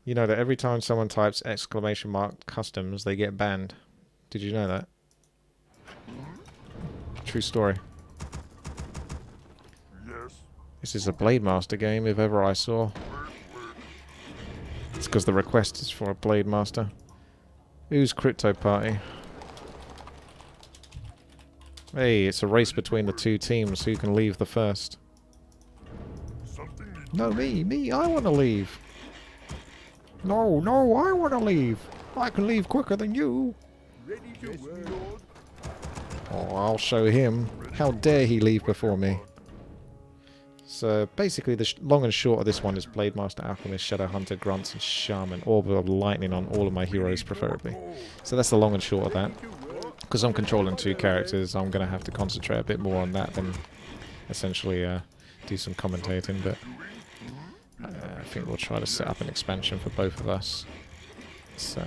You know that every time someone types !customs, they get banned. Did you know that? True story. Yes. This is a Blademaster game if ever I saw. It's because the request is for a Blademaster. Who's Crypto Party? Hey, it's a race between the two teams. Who can leave the first? No, me, I want to leave. No, I want to leave. I can leave quicker than you. Ready to work. Oh, I'll show him. How dare he leave before me? So basically the long and short of this one is Blademaster, Alchemist, Shadow Hunter, Grunts and Shaman. Orb of Lightning on all of my heroes preferably. So that's the long and short of that. Because I'm controlling two characters, I'm going to have to concentrate a bit more on that than essentially do some commentating. But I think we'll try to set up an expansion for both of us. So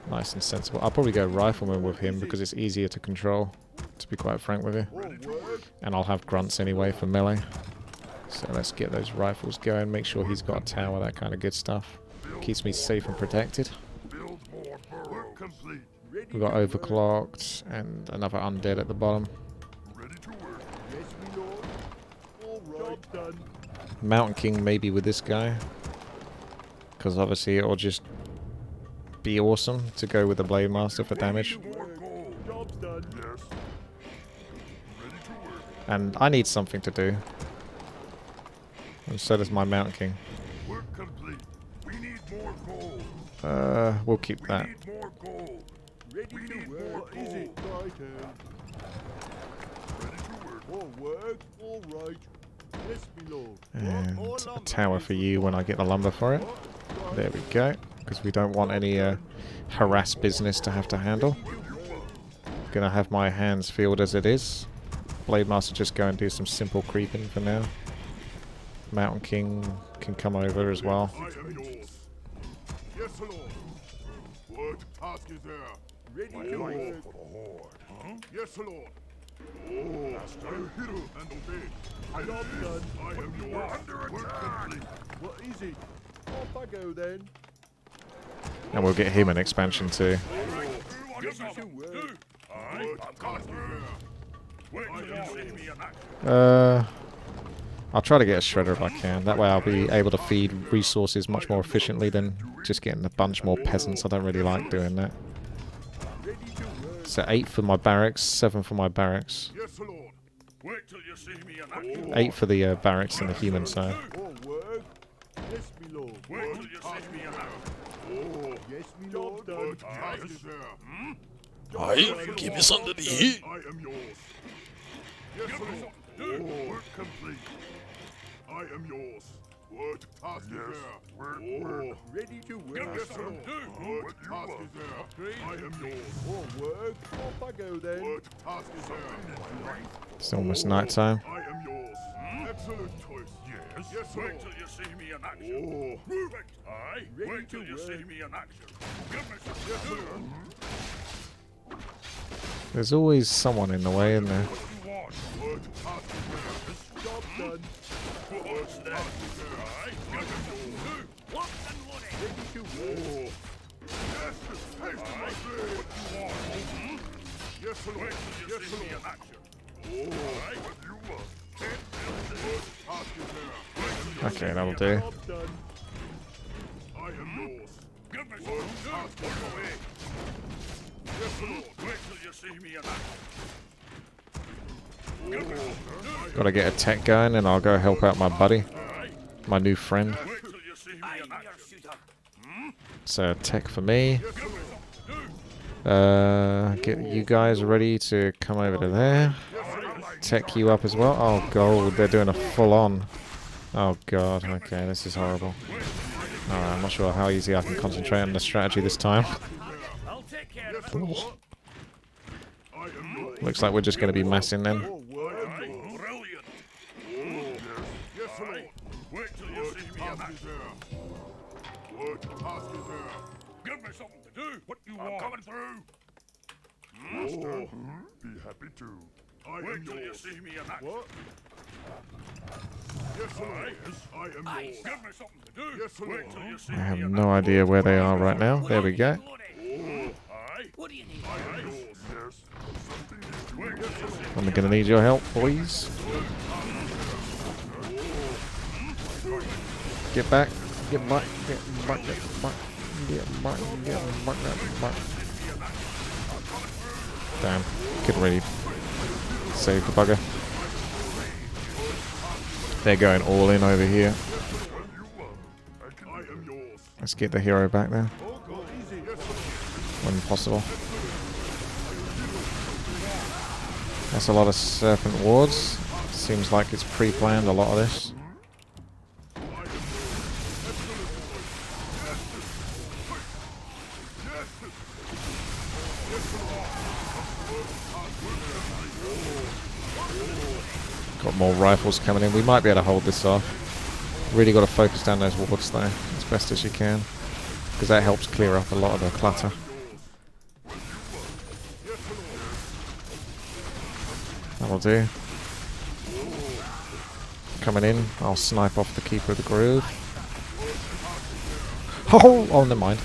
nice and sensible. I'll probably go Rifleman with him because it's easier to control, to be quite frank with you. And I'll have Grunts anyway for melee. So let's get those rifles going, make sure he's got a tower, that kind of good stuff. Keeps me safe and protected. We've got Overclocked and another Undead at the bottom. Mountain King maybe with this guy. Because obviously it'll just be awesome to go with the Blademaster for damage. And I need something to do. And so does my Mountain King. We'll keep that. And a tower for you when I get the lumber for it. There we go. Because we don't want any harass business to have to handle. Gonna have my hands filled as it is. Blademaster just go and do some simple creeping for now. Mountain King can come over as well. Yes, Lord. What task is there? Ready to work. Yes, Lord. Oh, Master, hero and obey. Job done. I am yours. Under attack. What is it? Off I go then. And we'll get him an expansion too. I'll try to get a shredder if I can. That way I'll be able to feed resources much more efficiently than just getting a bunch more peasants. I don't really like doing that. So 8 for my barracks, 7 for my barracks. 8 for the barracks and the human side. Aye, give me something to eat. I am yours. Yes, Lord. Work complete. I am yours. What task is there? Work. Ready to work. Yes, sir. What task is there? I am yours. Work. Off I go then. What task is there? It's almost night time. I am yours. Excellent choice. Yes. Yes, sir. Wait till you see me in action. Perfect. Aye. Wait till you see me in action. Give me some. Yes, sir. There's always someone in the way, isn't there? What task is there? Job done. What's that? Aye. Lock and loaded. Ready to war. Yes, haste my blade. What you want? Yes, sir. Wait till you see me in action. Aye. What you want? What task is there? Okay, that'll do. Job done. I am yours. Give me some. Task is away. Yes, Lord. Wait till you see me in action. Gotta get a tech going and I'll go help out my buddy. My new friend. Wait till you see me in action. So tech for me. Get you guys ready to come over to there. Tech you up as well. Oh god, they're doing a full on. Oh god, okay, this is horrible. Alright, I'm not sure how easy I can concentrate on the strategy this time. I'll take care of it. Looks like we're just going to be massing them. Brilliant. Yes, Lord. Wait till you see me in action. What task is there? Give me something to do. What you want? I'm coming through. Master, be happy to. I Wait am till you yours. see me in action. What? Yes, Lord. I am yours. Give me something to do. Yes, Lord. Wait till you see I have me in no idea where they are right now. There we go. Aye. What do you need? I am yours. Yes. Something new. Wait till you see I'm gonna need your help, boys. Get back. Get back. Get back. Get back. Get back. Get back. Get back. Damn. Couldn't really save the bugger. They're going all in over here. I am yours. Let's get the hero back there Go easy. Yes, when possible. That's a lot of serpent wards. Seems like it's pre-planned, a lot of this. Got more rifles coming in. We might be able to hold this off. Really got to focus down those wards though, as best as you can, because that helps clear up a lot of the clutter. That'll do. Coming in, I'll snipe off the Keeper of the Groove. Oh, never mind.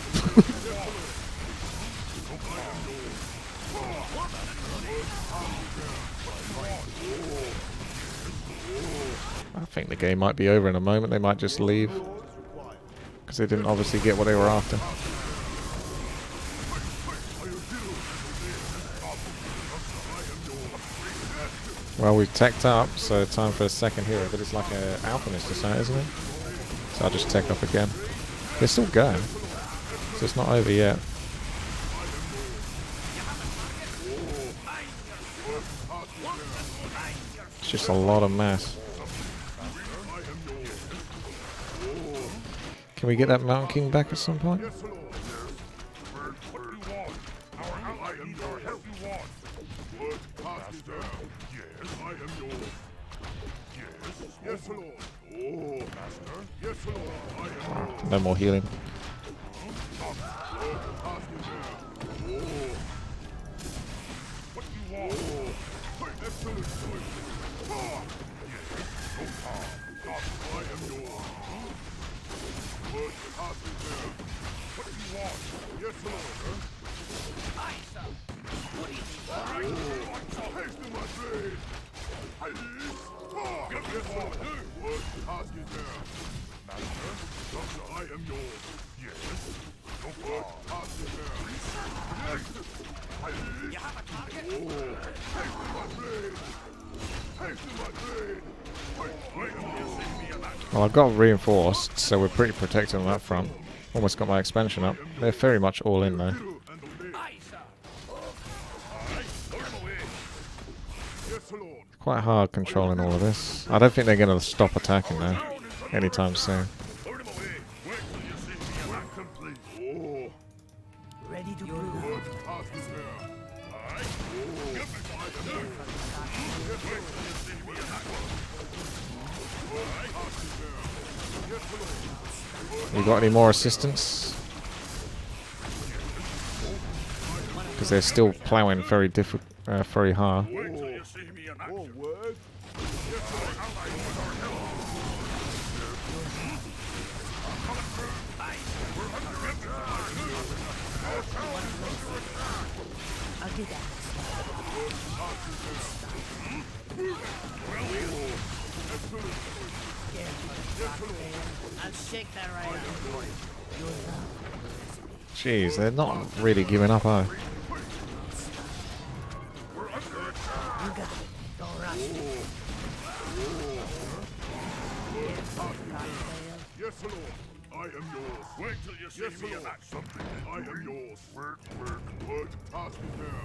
I think the game might be over in a moment. They might just leave because they didn't obviously get what they were after. Well, we've teched up, so time for a second hero, but it's like an Alchemist or something, isn't it? So I'll just tech up again. They're still going, so it's not over yet. It's just a lot of mass. Can we get that Mountain King back at some point? yes, Lord. Oh, Master. Yes, Lord. I am yours. No more healing. What do you want? Excellent choice. I am yours. What do you want? Yes, Lord. What do you need? Haste in my blade. Yes, Lord. What task is there? Master, I am yours. Yes. What task is there? Yes. You have a target? Haste in my blade. Haste in my blade. Well, I've got reinforced, so we're pretty protected on that front. Almost got my expansion up. They're very much all in though. Aye, sir. Yes, Lord. Quite hard controlling all of this. I don't think they're going to stop attacking though anytime soon. Complete. Oh, Ready to prove. what task is there? You got any more assistance? Because they're still ploughing very very hard. More words? I'll get that. I'll shake that right out for you. Jeez, they're not really giving up, are they? You got it. Don't rush me. Yes, Lord. I am yours. Wait till you see Yes, me in Lord. action. I am yours. What task is there?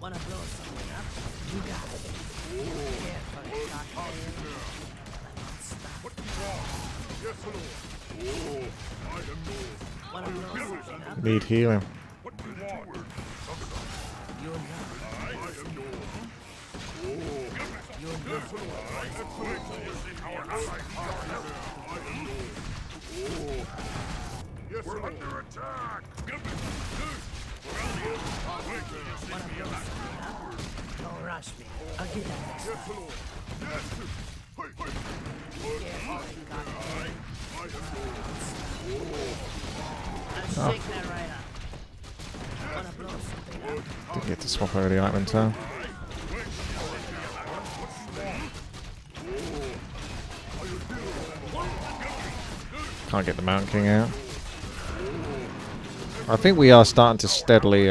Wanna blow something up? You got it. Careful, shot fail. What do you want? Yes, Lord. I am yours. Wanna blow something up? Need healing. What do you want? You're not. I am yours. You're not. Wait till you see our allies I am yours. Yes, Lord. Under attack. Wanna blow something up? Don't rush me. I'll get that next time. Yes, Lord. Yes. Hey, hey. I'll shake that right up. Wanna blow something up? Didn't get to swap over the item turn. Can't get the Mountain King out. I think we are starting to steadily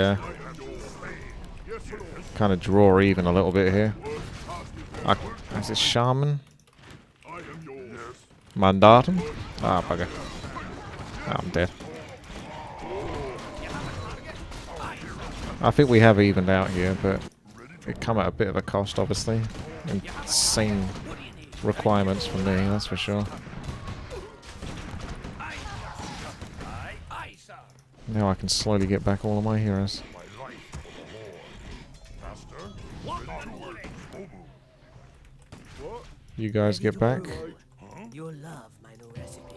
kind of draw even a little bit here. Is it Shaman? Mandatum? Ah, bugger. Oh, I'm dead. I think we have evened out here, but it come at a bit of a cost, obviously. Insane requirements from me, that's for sure. Now I can slowly get back all of my heroes. You guys get back. You'll love my new recipe.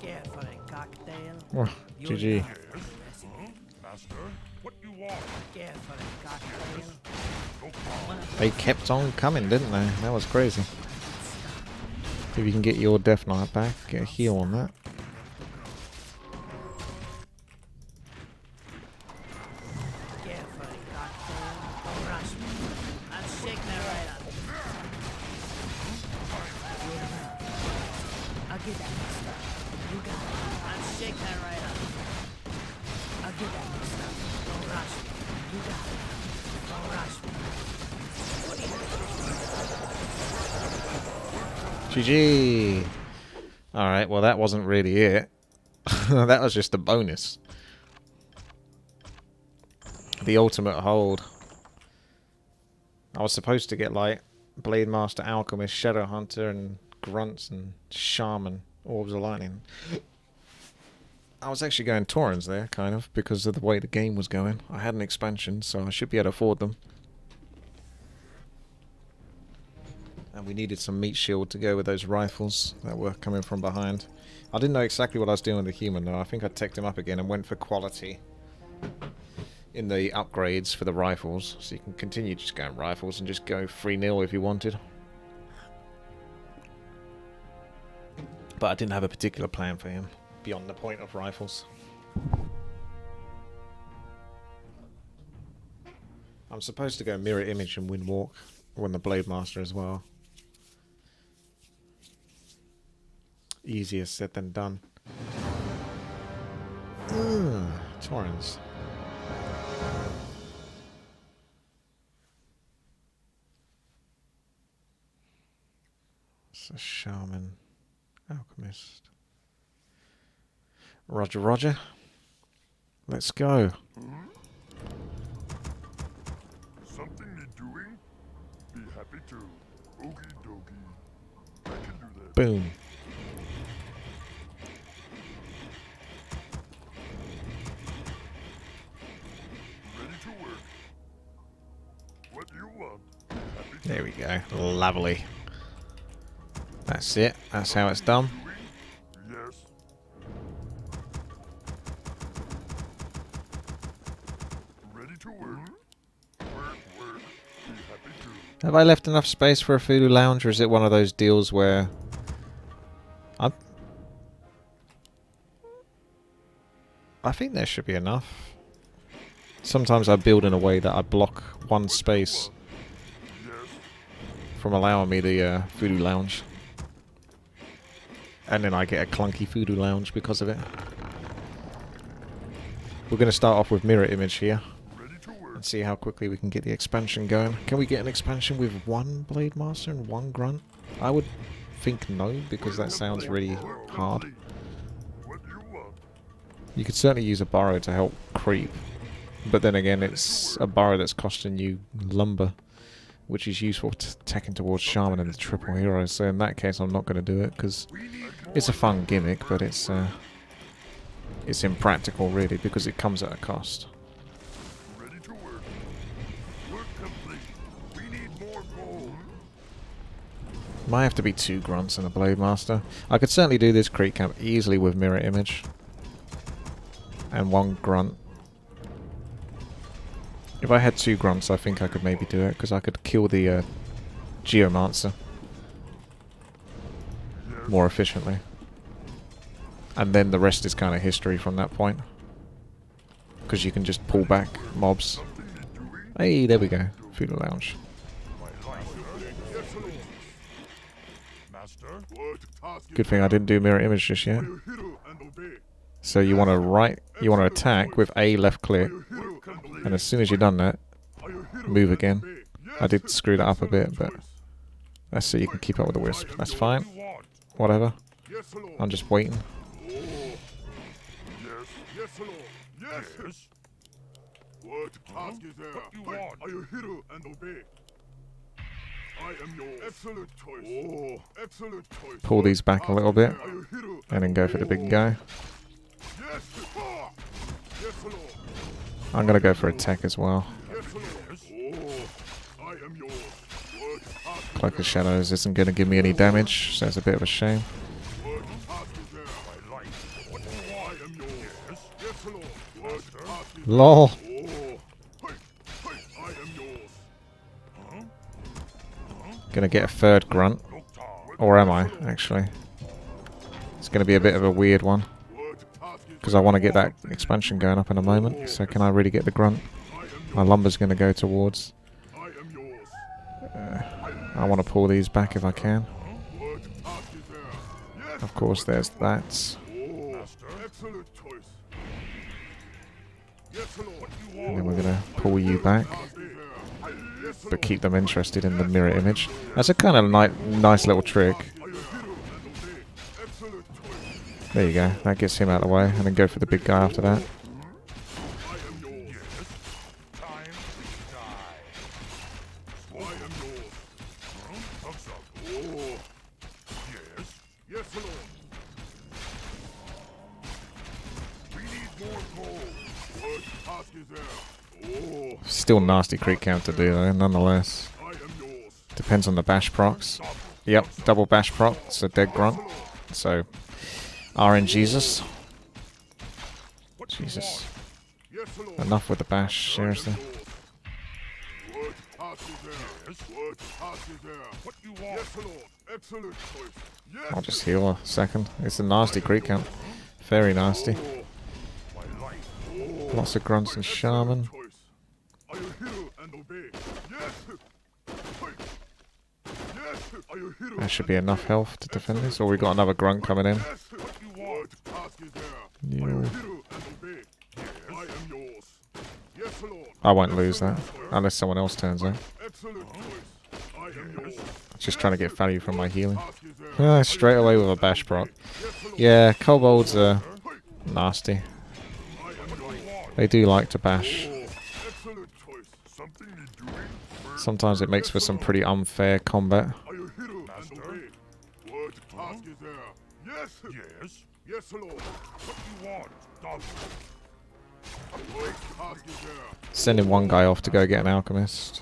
Care for a cocktail? Oh, You'll GG. love my new recipe. Master, what you want? Care for a cocktail? They kept on coming, didn't they? That was crazy. If you can get your Death Knight back, get a heal on that. Care for a cocktail? Don't rush me. I'll shake that right up. I'll get that mixed up. You got it. I'll shake that right up. I'll get that mixed up. Don't rush me. You got it. Don't rush me. GG! Alright, well that wasn't really it. That was just a bonus. The ultimate hold. I was supposed to get like Blademaster, Alchemist, Shadow Hunter, and Grunts and Shaman, Orbs of Lightning. I was actually going Taurens there, kind of, because of the way the game was going. I had an expansion, so I should be able to afford them. And we needed some meat shield to go with those rifles that were coming from behind. I didn't know exactly what I was doing with the human, though. I think I teched him up again and went for quality in the upgrades for the rifles. So you can continue just going rifles and just go 3-0 if you wanted. But I didn't have a particular plan for him beyond the point of rifles. I'm supposed to go mirror image and windwalk on the Blademaster as well. Easier said than done. Torrens. So Shaman, Alchemist. Roger, Roger. Let's go. Something need doing? Be happy to. Okie dokie. I can do that. Boom. Ready to work. What do you want? Be happy to. There we go. Lovely. That's it. That's how it's done. Yes. Ready to work. Work. Be happy to. Have I left enough space for a voodoo lounge, or is it one of those deals where I think there should be enough. Sometimes I build in a way that I block one space from allowing me the voodoo lounge. And then I get a clunky voodoo lounge because of it. We're going to start off with mirror image here. And see how quickly we can get the expansion going. Can we get an expansion with one Blademaster and one Grunt? I would think no, because that sounds really hard. What do you want? You could certainly use a burrow to help creep. But then again, it's a burrow that's costing you lumber, which is useful to taking towards Shaman and the triple heroes. So in that case, I'm not going to do it, because it's a fun gimmick, but it's impractical, really, because it comes at a cost. Ready to work. Work complete. We need more gold. Might have to be 2 Grunts and a Blademaster. I could certainly do this creep camp easily with mirror image. And 1 Grunt. If I had 2 Grunts, I think I could maybe do it, because I could kill the Geomancer. Yes. more efficiently. And then the rest is kind of history from that point. Because you can just pull back mobs. Hey, there we go. Feudal Lounge. Good thing I didn't do mirror image just yet. So you want to attack with A left click, and as soon as you've done that, move again. I did screw that up a bit, but that's so you can keep up with the wisp. That's fine. Whatever. I'm just waiting. What task is there? What you want? Are you hero and obey? I am yours. Excellent choice. Oh, excellent choice. Pull these back a little bit, and then go for the big guy. Yes. Yes, Lord. I'm gonna go for a tech as well. Yes, Lord. Oh, I am yours. What task Cloak of Shadows isn't gonna give me any damage, so it's a bit of a shame. What task is there? I like. What do you want? I am yours. Yes, Lord. What task is there? LOL. I am yours. Gonna get a third grunt. Or am I, actually? It's gonna be a bit of a weird one. Because I want to get that expansion going up in a moment. So can I really get the grunt? My lumber's gonna go towards. I want to pull these back if I can. Of course, there's that. And then we're gonna pull you back. But keep them interested in the mirror image. That's a kind of nice little trick. There you go. That gets him out of the way. And then go for the big guy after that. Still nasty crit count to do though, nonetheless. Depends on the bash procs. Yep, double bash proc, it's a dead grunt. So, RNGesus. Jesus. Enough with the bash, seriously. I'll just heal a second. It's a nasty crit count. Very nasty. Lots of grunts and shaman. That should be enough health to defend this. Or we got another grunt coming in. Yeah. I won't lose that unless someone else turns out. Just trying to get value from my healing. Straight away with a bash proc. Yeah, kobolds are nasty. They do like to bash. Sometimes it makes for some pretty unfair combat. Sending one guy off to go get an Alchemist.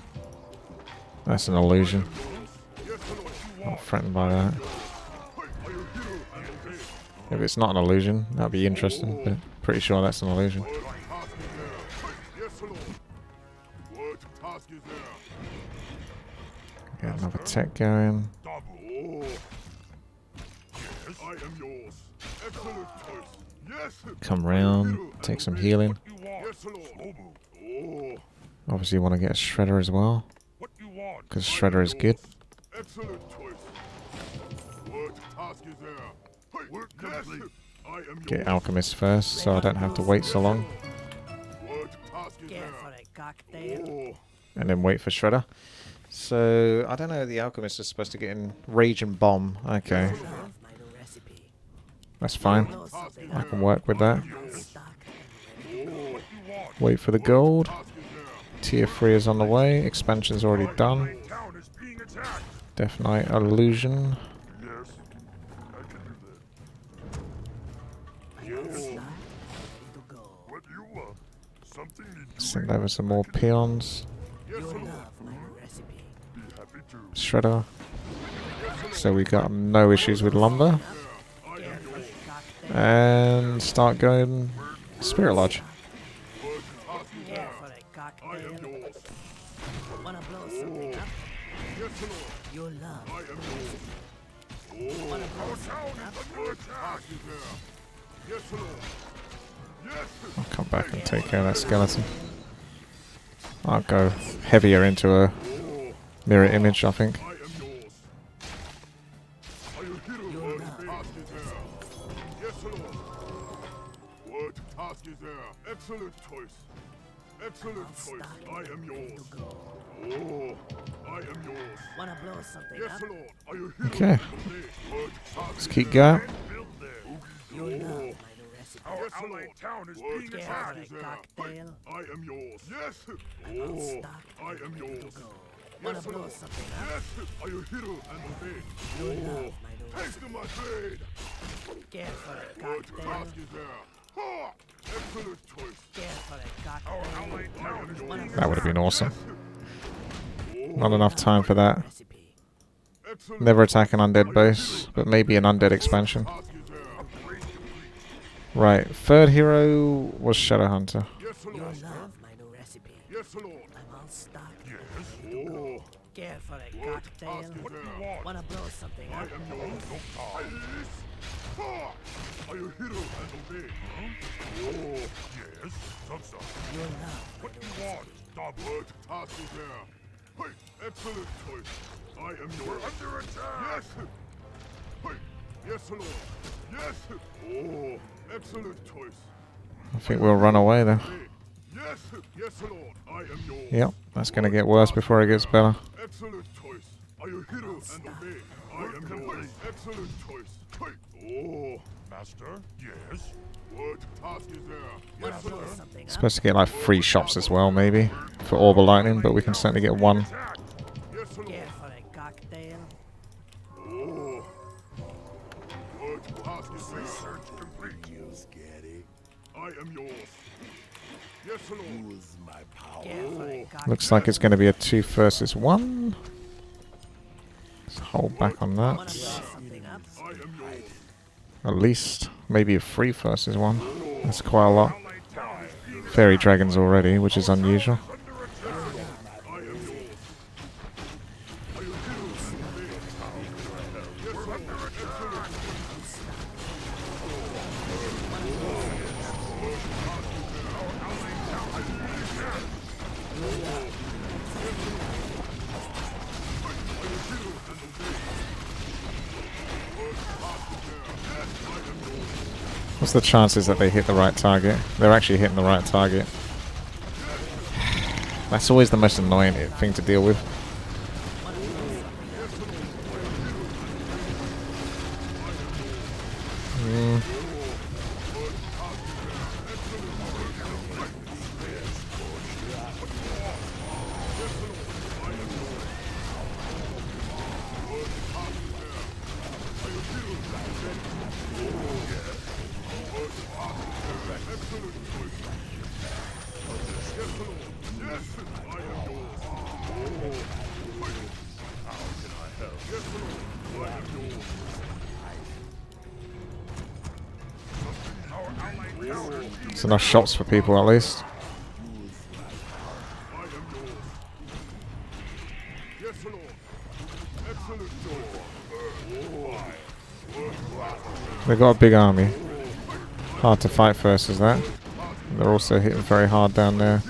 That's an illusion. Not threatened by that. If it's not an illusion, that'd be interesting, but pretty sure that's an illusion. Get another tech going. Come round, take some healing. Obviously you want to get a Shredder as well, because Shredder is good. Get Alchemist first, so I don't have to wait so long. And then wait for Shredder. So, I don't know, the Alchemist is supposed to get in Rage and Bomb. Okay. That's fine. I can work with that. Wait for the gold. Tier 3 is on the way. Expansion's already done. Death Knight Illusion. Send over some more peons. Shredder. So we got no issues with lumber. And start going Spirit Lodge. Wanna blow something up? Yes, Lord. Yes. I'll come back and take care of that skeleton. I'll go heavier into a mirror image, I think. I am yours. Are you hero? Word task is there. Yes, Lord. Word task is there. Excellent choice. Excellent choice. I am yours. Oh, I am yours. Wanna blow something Yes, up? Lord. Are you hero? Okay. Word task Let's is keep there. going. You'll love my new recipe. Our Yes, allied Lord. town is Word being Careful, attacked. task is there. cocktail. I am yours. Yes. I'm Oh, stocked I and am ready to yours. go. Wanna Yes, blow Lord. something up? Yes. Are you hero and obey? You'll Oh, love my new take recipe. to my blade. Careful, Word cocktail. task is there. Ha! Excellent choice. Careful, Our cocktail. allied town is being That would have been awesome. Oh, Not enough time for that. Recipe. excellent. Never attack an undead base, but maybe an undead expansion. Task is there. Right, third hero was Shadowhunter. Yes, You'll Lord. love my new recipe. Yes, Lord. I'm all stocked. Oh, Careful, word task cocktail. is there. Wanna blow something I up? am yours. Yes. Ha! Are you hero and obey? Oh, Yes, some. You'll love my What do new you want? recipe. the word task is there. Hey, excellent choice. I am yours. We're under attack. Yes. Hey, yes, Lord. Yes. Oh, excellent choice. I think we'll run away though. Hey, yes, yes, Lord. I am yours. Yep, that's gonna get worse before it gets better. Excellent choice. Are you hero and obey? I am yours. Excellent choice. Hey. Oh, Master? Yes. word task is there. Wanna Yes, blow sir. something up? Supposed to get like 3 shops as well, maybe, for Orb of Lightning, but we can certainly get 1. Yes, Lord. Careful, cocktail. Oh. Word task is there. Research complete. I am yours. Yes, Lord. Careful, cocktail. Looks like it's going to be a 2 versus 1. Let's hold back on Wanna that. blow something up? I am yours. At least maybe a 3 versus 1. That's quite a lot. Allied town is being Fairy dragons already, which is unusual. under attack. I am yours. Are you hero and obey? Yes, Lord. Excellent. What's the chances that they hit the right target? They're actually hitting the right target. That's always the most annoying thing to deal with. It's enough shops for people at least. Yes, Lord. Excellent. They've got a big army. Hard to fight versus that. They're also hitting very hard down there.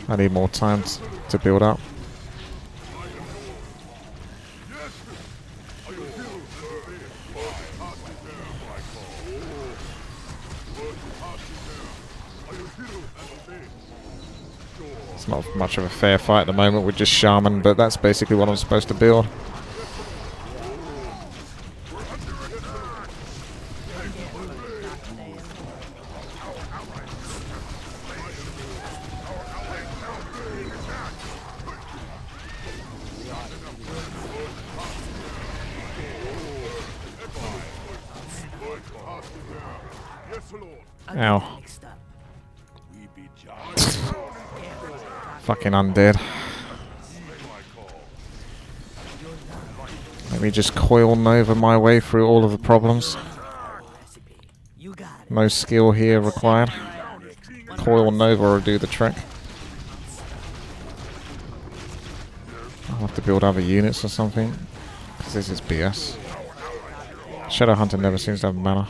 I need more time to build up. It's not much of a fair fight at the moment with just Shaman, but that's basically what I'm supposed to build. Yes, Lord. Ow. Mixed up. Fucking undead. Let me just coil Nova my way through all of the problems. Recipe. You got it. No skill here required. Coil Nova will do the trick. have to build other units or something. Because this is BS. Shadowhunter never seems to have mana.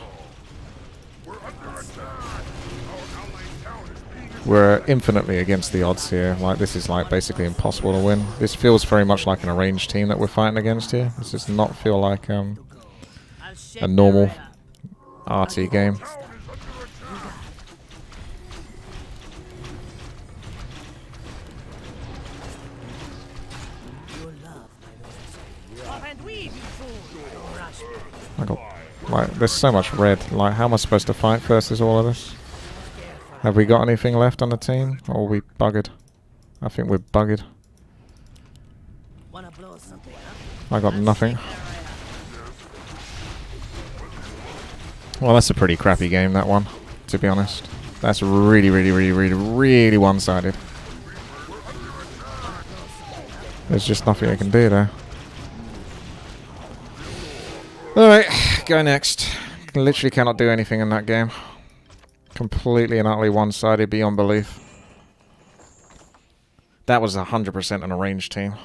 We're infinitely against the odds here. Like, this is like basically impossible to win. This feels very much like an arranged team that we're fighting against here. This does not feel like a normal RT game. I got, like, there's so much red. Like, how am I supposed to fight versus all of this? Have we got anything left on the team? Or are we buggered? I think we're buggered. I got nothing. Well, that's a pretty crappy game, that one, to be honest. That's really, really, really, really, really one-sided. There's just nothing I can do there. Alright, go next. Literally cannot do anything in that game. Completely and utterly one-sided beyond belief. That was 100% an arranged team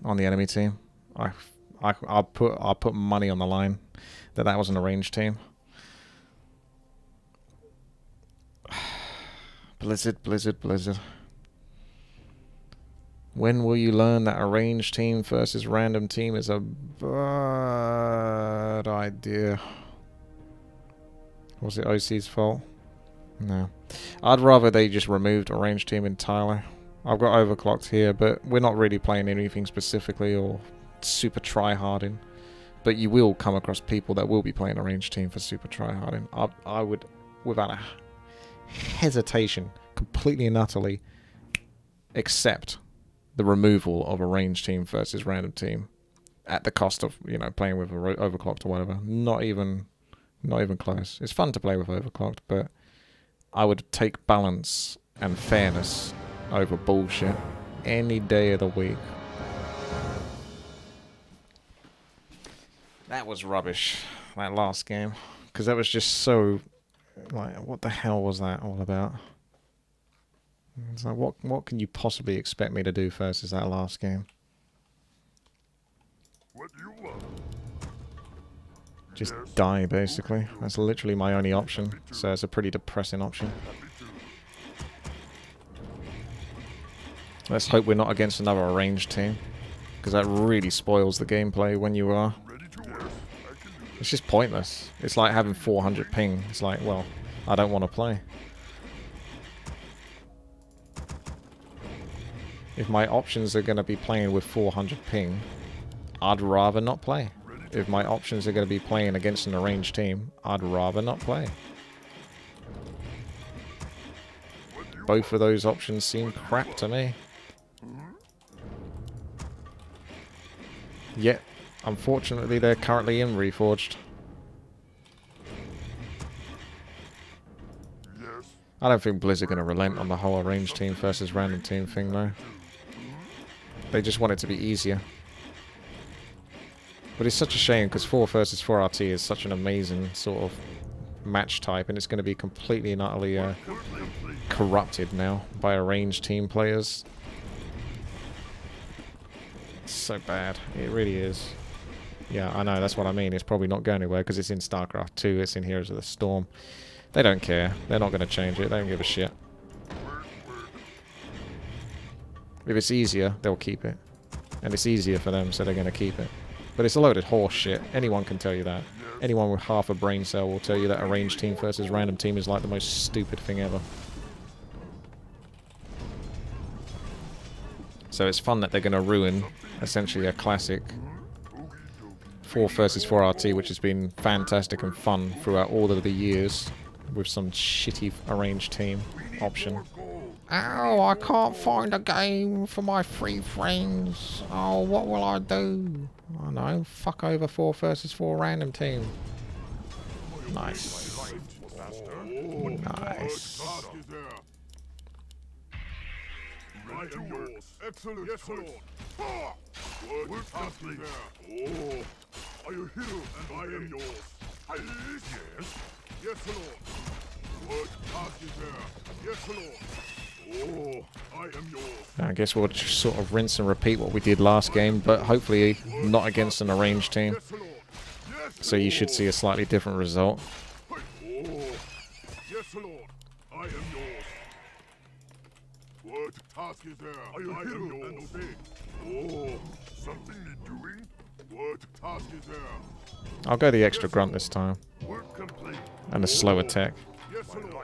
on the enemy team. I'll put money on the line that was an arranged team. Blizzard, Blizzard, Blizzard. When will you learn that arranged team versus random team is a bad idea? Was it OC's fault? No. I'd rather they just removed arranged team entirely. I've got overclocked here, but we're not really playing anything specifically or super try-harding. But you will come across people that will be playing arranged team for super try-harding. I would, without a hesitation, completely and utterly accept the removal of arranged team versus random team at the cost of, you know, playing with overclocked or whatever. Not even close. It's fun to play with overclocked, but I would take balance and fairness over bullshit any day of the week. That was rubbish, that last game, because that was just so, like, what the hell was that all about? It's like, what can you possibly expect me to do versus that last game? What do you want? Just die, basically. That's literally my only option, so it's a pretty depressing option. Let's hope we're not against another arranged team, because that really spoils the gameplay when you are. It's just pointless. It's like having 400 ping. It's like, well, I don't want to play. If my options are going to be playing with 400 ping, I'd rather not play. If my options are going to be playing against an arranged team, I'd rather not play. Both of those options seem crap to me. Yet, unfortunately, they're currently in Reforged. I don't think Blizzard are going to relent on the whole arranged team versus random team thing, though. They just want it to be easier. But it's such a shame, because 4 versus 4 RT is such an amazing sort of match type, and it's going to be completely and utterly corrupted now by arranged team players. It's so bad. It really is. Yeah, I know, that's what I mean. It's probably not going anywhere, because it's in StarCraft 2, it's in Heroes of the Storm. They don't care. They're not going to change it. They don't give a shit. If it's easier, they'll keep it. And it's easier for them, so they're going to keep it. But it's a load of horse shit. Anyone can tell you that. Anyone with half a brain cell will tell you that arranged team versus random team is like the most stupid thing ever. So it's fun that they're going to ruin, essentially, a classic 4 versus 4 RT, which has been fantastic and fun throughout all of the years, with some shitty arranged team option. Ow, I can't find a game for my 3 friends. Oh, what will I do? I know, fuck over 4 versus 4 random team. Nice. Nice. I am yours. Excellent. Yes, Lord. Work task is there. Oh, are you hero and I am yours? Yes. Yes, Lord. Work task is there. Yes, Lord. Oh, I am yours. I guess we'll just sort of rinse and repeat what we did last game, but hopefully not against an arranged team. Yes, Lord. Yes. So you should see a slightly different result. Oh, yes, Lord. I am yours. What task is there? I am yours. And obey. Oh, something you're doing? What task is there? I'll go the extra grunt this time. Work complete. And a slow attack. Yes, Lord.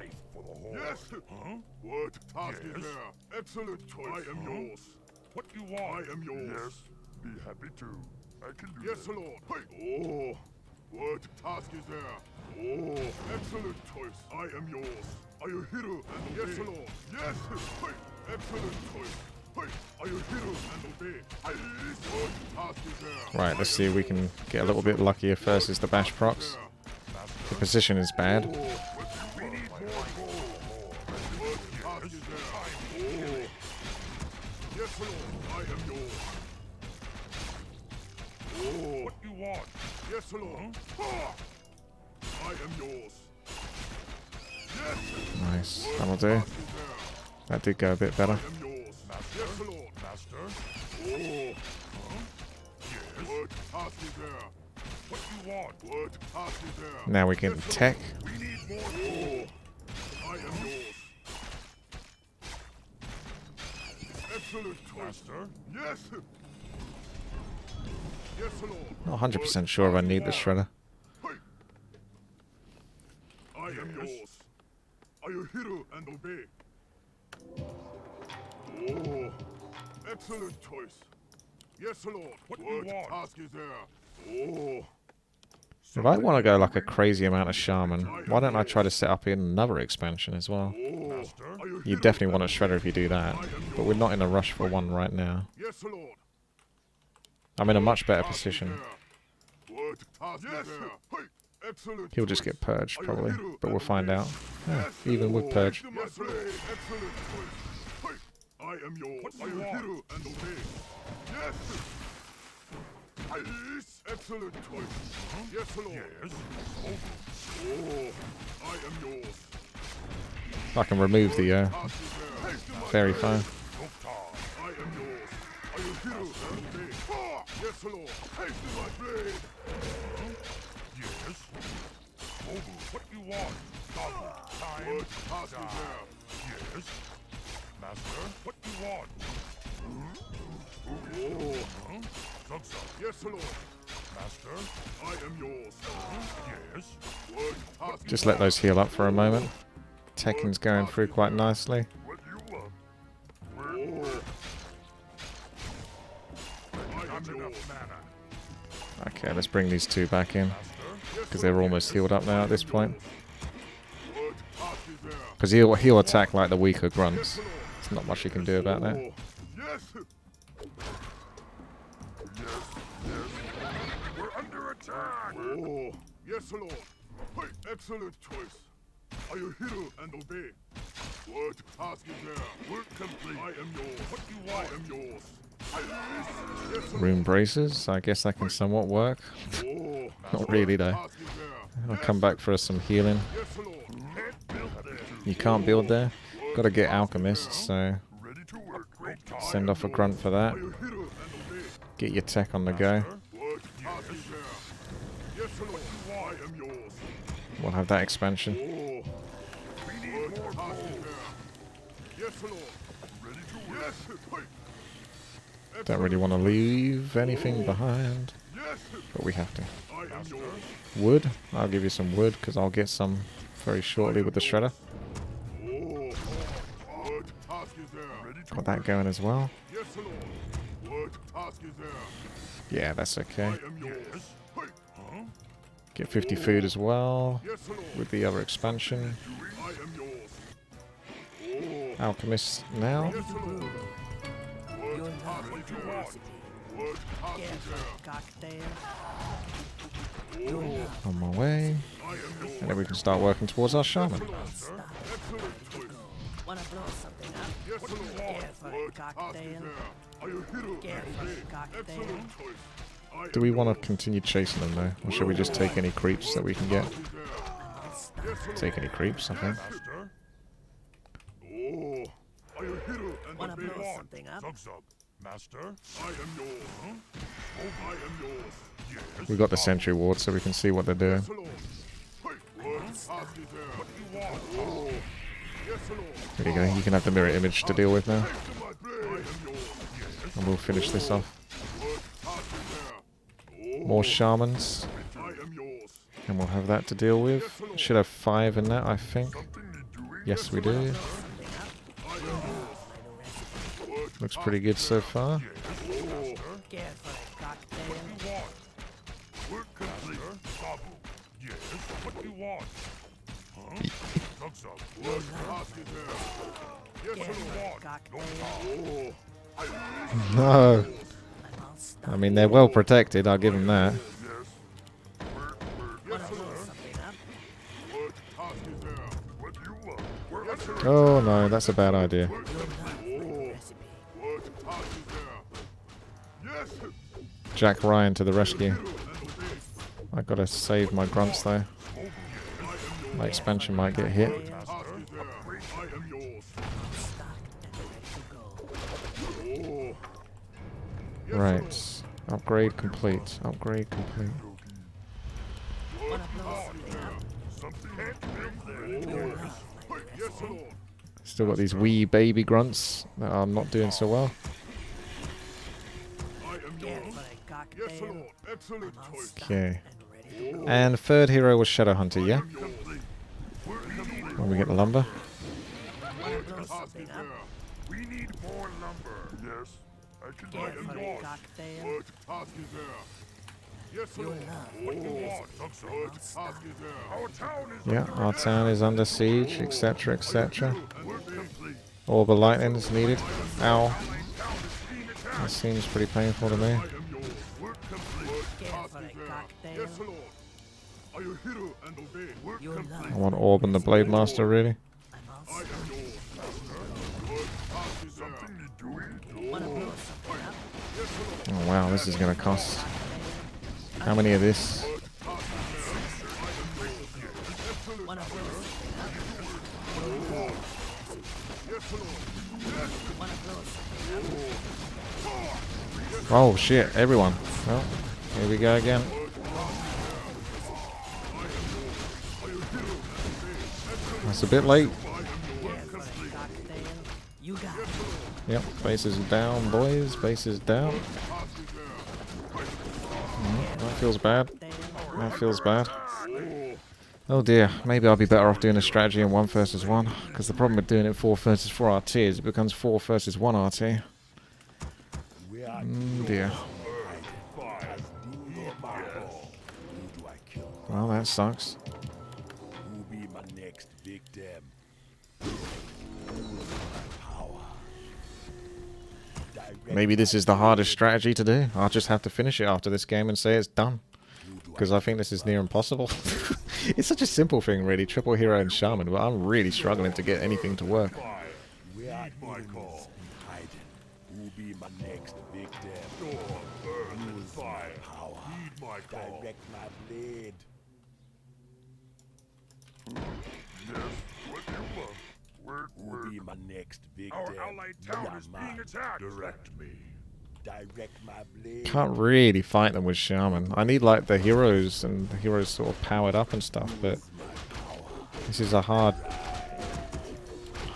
Yes. Huh? What task is there? Excellent choice. I am yours. What you want? I am yours. Yes. Be happy to. I can do yes, Lord. Hey. Oh. What task is there? Oh. Excellent choice. I am yours. Are you hero and obey? Yes, Lord. Yes. Hey. Excellent choice. Hey. Are you hero and obey? What task is there? Right, let's see if we can get a little bit luckier versus the bash procs. The position is bad. We need more gold. What task is there? Oh. Yes, Lord. I am yours. Oh. What you want? Yes, Lord. Huh? I am yours. Yes. Nice, that'll do. Task is there? That did go a bit better. I am yours. Yes, Lord. Master. Oh. Huh? Yes. What task is there? What you want? What task is there? Now we get the tech. We need more gold. I am yours. Excellent choice. Master. Yes. Yes, Lord. Not 100% sure if I need the shredder. Hey. I am yours. Are you hero and obey? Oh. Excellent choice. Yes, Lord. What task is there? Oh. If I want to go like a crazy amount of Shaman, why don't I try to set up in another expansion as well? Oh. You definitely want a shredder if you do that, but we're not in a rush for one right now. Yes, Lord. I'm in a much better position. What task is there? Hey. Excellent. He'll just get purged probably, but we'll find out. Yeah, even with purge. Yes, Lord. Excellent choice. Hey. I am yours. Are you hero and obey? Yes. Yes. Excellent choice. Yes, Lord. Yes. Oh. I am yours. I can remove the fairy fire. I am yours. Are you hero and obey? Yes, Lord. Haste my blade. Yes. What you want? Time. What task is there? Yes. Master. What you want? Oh. Yes, Lord. Master. I am yours. Yes. What task? Just let those heal up for a moment. Tekken's going through quite nicely. What you want? Oh. I am yours. Okay, let's bring these two back in, because they're almost healed up now at this point. Because he'll attack like the weaker grunts. There's not much you can do about that. Yes. We're under attack. Oh, yes, Lord. Hey, excellent choice. Are you hero and obey? What task is there? Work complete. I am yours. What you want? I am yours. Yes, Rune braces, I guess that can somewhat work. oh, Not really though. task is there? I'll come back for some healing. Yes, Lord. You can't build there. Gotta get Alchemist, so Ready to work. Great time. send off a grunt for that. Are you hero and obey? Get your tech on the go. What task is there? Yes, Lord. I am yours. We'll have that expansion. Oh, we need more gold. Yes, Lord. Ready to work. Yes. Hey. Don't really want to leave anything behind, Yes. but we have to. I am yours. Wood, I'll give you some wood, because I'll get some very shortly with the shredder. Oh, what task is there? Ready to Got that going as well. Yes, Lord. What task is there? Yeah, that's okay. I am yours. Hey. Huh? Get 50 food as well Yes, Lord. with the other expansion. I am yours. Oh, Alchemist now. yes, Lord. You're What task not is there? What task is there? cocktail. Oh, On my way. I am yours. And then we can start working towards our Shaman. Excellent choice. Wanna blow something up? Yes, Lord. Care for a What task is cocktail? there? Are you hero? Care for a cocktail? Excellent choice. I Do we want to continue chasing them though? Or should we just take any creeps that we can get? Yes, Lord. Take any creeps, I think. Master. Oh, Wanna obey. blow something up? Master? I am yours. I am yours. Yes. We got the sentry ward so we can see what they're doing. Yes, Lord. Hey, word task is there. What do you want? Oh. Yes, Lord. There you go. You can have the mirror image to deal with now. Take to my blade. I am yours. And we'll finish this off. Word task is there. More shamans. I am yours. And we'll have that to deal with. Should have 5 in that, I think. Something need doing? Yes, we do. I am yours. Word Looks pretty good so far. Scared for a cocktail? What do you want? Work complete. Sabu. Yes. What do you want? Huh? Zug-zug. Word task is there. Yes, Scared for a Lord. cocktail? Oh. No. I'm all stuck. I mean, they're well protected. I'll give them that. Yes. Wanna blow something up? Word task is there. What do you want? We're Yes, under Lord. Oh no, that's a bad idea. You'll love my recipe. Word task is there. Yes. Jack Ryan to the rescue. And obey. I gotta save my grunts though. My expansion might get hit. Task is there. I am yours. Stuck and ready to go. Oh. Yes, Right. Upgrade complete. Upgrade complete. Wanna blow something up? something can't build there. You'll love my Lord. Yes, recipe. Lord. Still got these wee baby grunts that are not doing so well. I am Scared yours. for a cocktail? Yes, Lord. Excellent I'm all choice. stuck Okay. and ready to go. And third hero was Shadow Hunter, yeah? When we get the lumber. Wanna blow Task something is up? there. We need more lumber. Yes. I can Scared buy for a yours. cocktail? Word task is there. Yes, You'll Lord. love What do you want? Zug-zug. Word task is there. Our town is Yeah, our town is under siege, etc., etc. work complete. Orb of lightning is needed. Ow. Town is being attacked. That seems pretty painful to me. I am yours. Work complete. Scared Task for is a there. cocktail? Yes, Lord. Are you hero and obey? Work You'll complete. love I want Orb and the Blademaster, really. I'm all I am stuck. yours. Word task is there. Something need doing? Wanna blow something up? Yes, Lord. Oh wow, this is gonna cost. How many of this? Word task is there. I am yours. Excellent. Wanna blow something up? Yes, Lord. Wanna blow something up? Oh shit, everyone. Well, here we go again. That's a bit late. Scared for a cocktail? You got it. Yep, base is down, boys. Base is down. That feels bad. That feels bad. Oh dear, maybe I'll be better off doing a strategy in 1 versus 1. Because the problem with doing it 4 versus 4 RT is it becomes 4 versus 1 RT. Dear. Well, that sucks. Who'll be my next victim? Maybe this is the hardest strategy to do. I'll just have to finish it after this game and say it's done. Because I think this is near impossible. It's such a simple thing, really. Triple hero and shaman, but I'm really struggling to get anything to work. Where are enemies hiding? Who'll be my next victim? Use my power. Direct my blade. What do you want? Who'll be my next victim? Our allied town is being attacked. Direct me. Direct my blade. Can't really fight them with shaman. I need like the heroes and the heroes sort of powered up and stuff, but this is a hard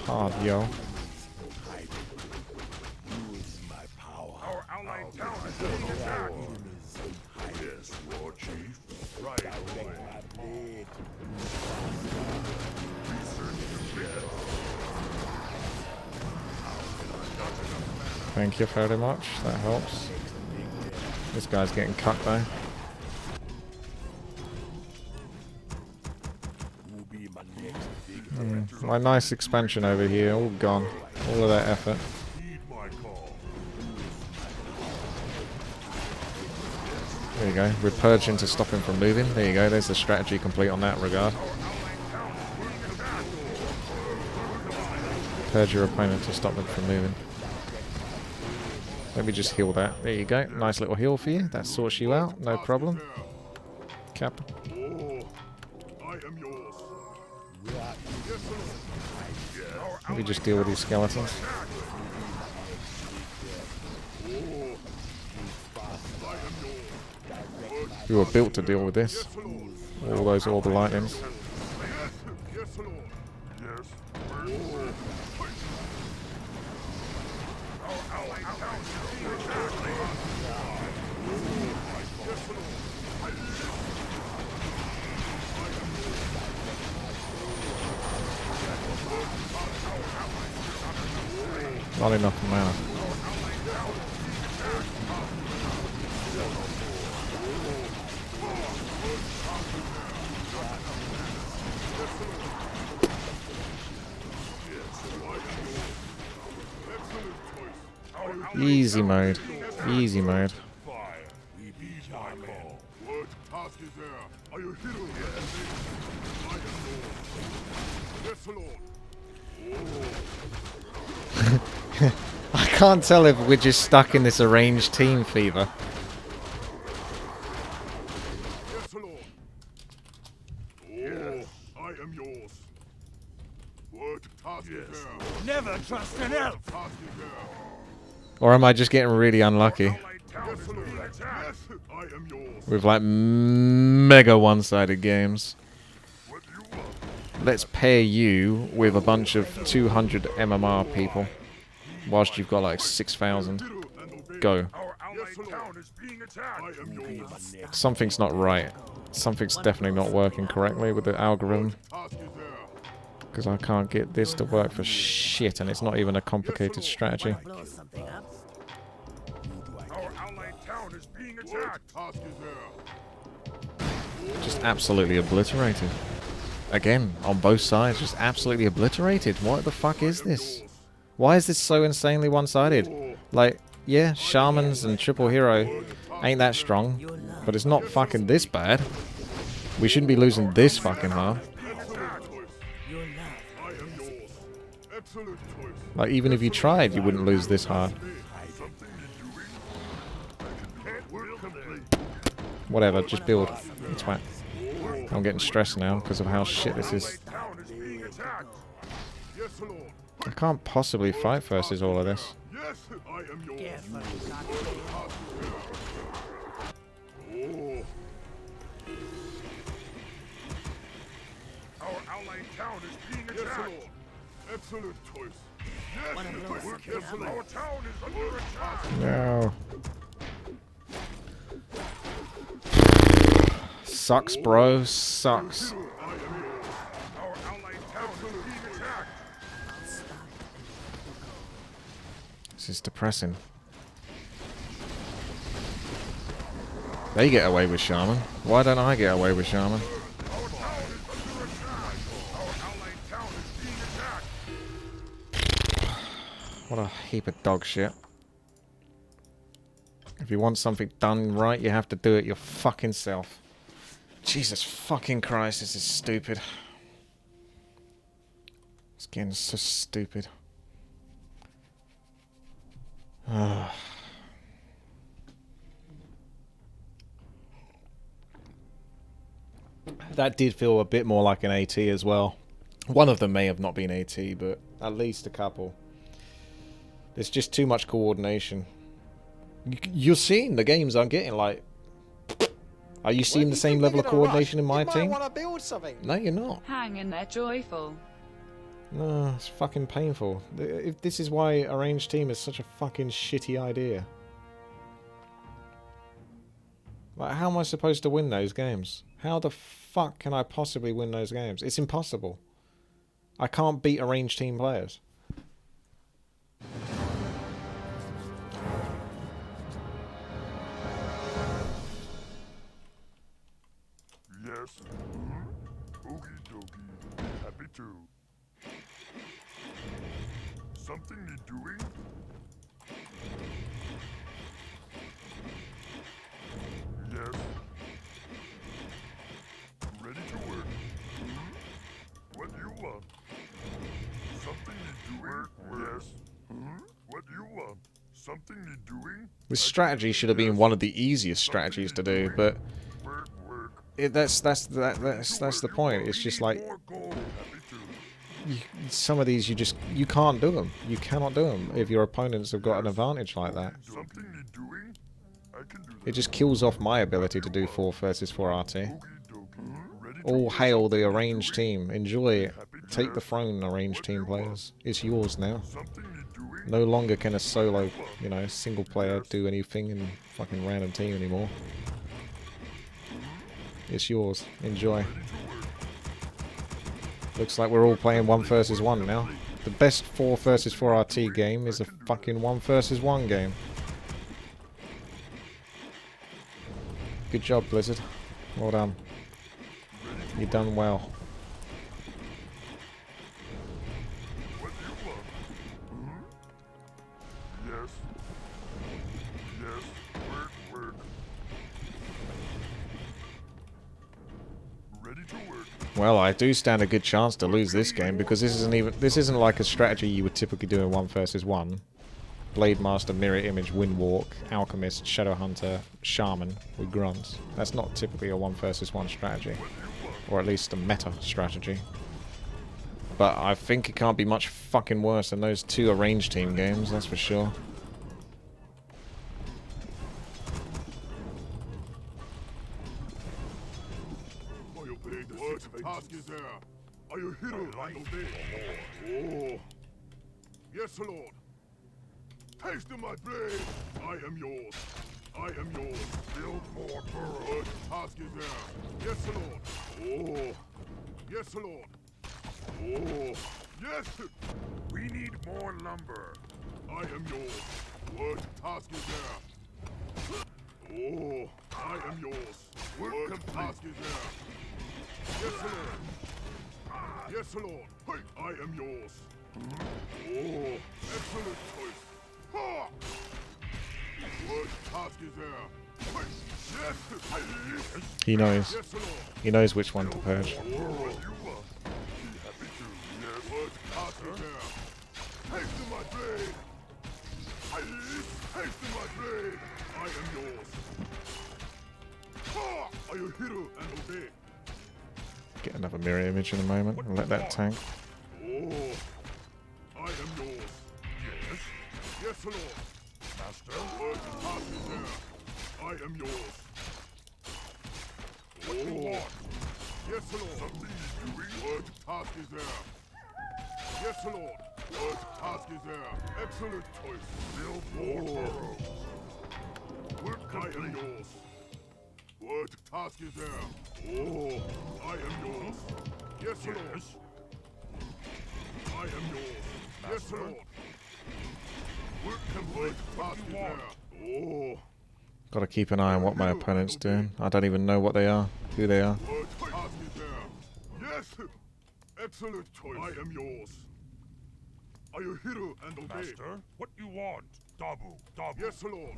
yo. Use my power. Our allied town is being attacked. Yes, War Chief. Right. Direct my blade. Thank you very much. That helps. This guy's getting cut though. Who'll be my next victim? My nice expansion over here, all gone. All of that effort. Heed my call. There you go. We're purging to stop him from moving. There you go. There's the strategy complete on that regard. Purge your opponent to stop them from moving. Let me just heal that. There you go. Nice little heal for you. That sorts you out. No problem. Cap. I am yours. Let me just deal with these skeletons. We were built to deal with this. All those orb lightnings. Yes, Lord. Yes. Not enough mana. Easy mode. Easy mode. Fire. We beat my call. What task is there? Are you hero? I am yours. Yes, Lord. I can't tell if we're just stuck in this arranged team fever. Yes, Lord. Oh, I am yours. What task is there? Never trust an elf. Task is there. Or am I just getting really unlucky Yes, Lord. Yes, I am yours. with like mega one-sided games? What do you want? Let's pair you with a bunch of 200 MMR people, whilst you've got like 6,000. Hero and obey. Go. Our allied town is being attacked. I am yours. Something's not right. Something's definitely not working correctly with the algorithm, Task is there. because I can't get this to work for shit, and it's not even a complicated strategy. Blow something up. Our allied town is being What attacked. task is there? Just absolutely obliterated. Again, on both sides, just absolutely obliterated. What the fuck is this? Why is this so insanely one-sided? Like, yeah, Shamans and Triple Hero ain't that strong, but it's not fucking this bad. We shouldn't be losing this fucking hard. Your love. I am yours. Excellent choice. Like, even if you tried, you wouldn't lose this hard. Whatever, just build. It's fine. I'm getting stressed now because of how shit this is. Town is being attacked. Yes, Lord. I can't possibly fight versus all of this. Yes, I am yours. Careful, you got Oh, Our allied town is being yes, attacked. Lord. Excellent choice. Wanna blow Yes, something yes, up? Lord. Our town is under attack. No. Sucks, bro. Sucks. Our allied town is being attacked. This is depressing. They get away with Shaman. Why don't I get away with Shaman? Our town is under attack. Our allied town is being attacked. What a heap of dog shit. If you want something done right, you have to do it your fucking self. Jesus fucking Christ, this is stupid. It's getting so stupid. That did feel a bit more like an AT as well. One of them may have not been AT, but at least a couple. There's just too much coordination. You're seeing the games I'm getting, like... Are you seeing the same level of coordination in my team? Want to build something? No, you're not. Hang in there, joyful. No, it's fucking painful. If this is why arranged team is such a fucking shitty idea. Like, how am I supposed to win those games? How the fuck can I possibly win those games? It's impossible. I can't beat arranged team players. Yes. Okie dokie. Happy to. Something need doing? Yes. Ready to work. What do you want? Something need doing? Yes. What do you want? Something need doing? This strategy should have been one of the easiest strategies to do, but Work, work. that's the point. It's just like More gold. Happy to. some of these you can't do them. You cannot do them if your opponents have got an advantage like that. Something need doing? I can do It just kills off my ability to do 4 versus 4 RT. Okie dokie. Ready to All hail the arranged team. Enjoy it. Take the throne, arranged team players. It's yours now. something you doing? No longer can a solo, you know, single player do anything in fucking random team anymore. It's yours. Enjoy. Looks like we're all playing 1 versus 1 now. The best 4 versus 4 RT game is a fucking 1 versus 1 game. Good job, Blizzard. Well done. You done well. What do you want? Yes. Yes. Work. Ready to work. Well, I do stand a good chance to lose this game because this isn't like a strategy you would typically do in 1 versus 1. Blademaster, Mirror Image, Windwalk, Alchemist, Shadowhunter, Shaman with Grunts. That's not typically a 1 versus 1 strategy. Or at least a meta strategy. But I think it can't be much fucking worse than those 2 arranged team games, that's for sure. What task is there? Are you hero and obey? Oh. Yes, Lord. Taste of my blade. I am yours. I am yours. Build more burrows. What task is there? Yes, Lord. Oh. Yes, Lord. Oh. Yes. We need more lumber. I am yours. What task is there? Oh. I am yours. What task is there? Yes, Lord. Yes, Lord. Hey, I am yours. Oh, excellent choice. Ha! What task is there? Hey, yes. He knows. Yes, Lord. He knows which one to purge. Oh, you want? Be happy to. Yes. What task is there? Haste to my blade. Haste to my blade. I am yours. Ha! Are you hero and obey? Get another mirror image in a moment and let that tank. Oh, I am yours. Yes. Yes, Lord. Master. What task is there? I am yours. What you want? Yes, Lord. Something is doing. What task is there? Yes, Lord. What task is there? Excellent choice. Build more burrows. Work I am yours. What task is there? Oh, I am yours. Yes, Lord. I am yours. Yes, Lord. Work complete. What task is there? Oh. Gotta keep an eye on what my opponent's doing. I don't even know what they are, who they are. What task is there? Yes. Excellent choice. I am yours. Are you hero and obey? Master, what you want? Dabu. Yes, Lord.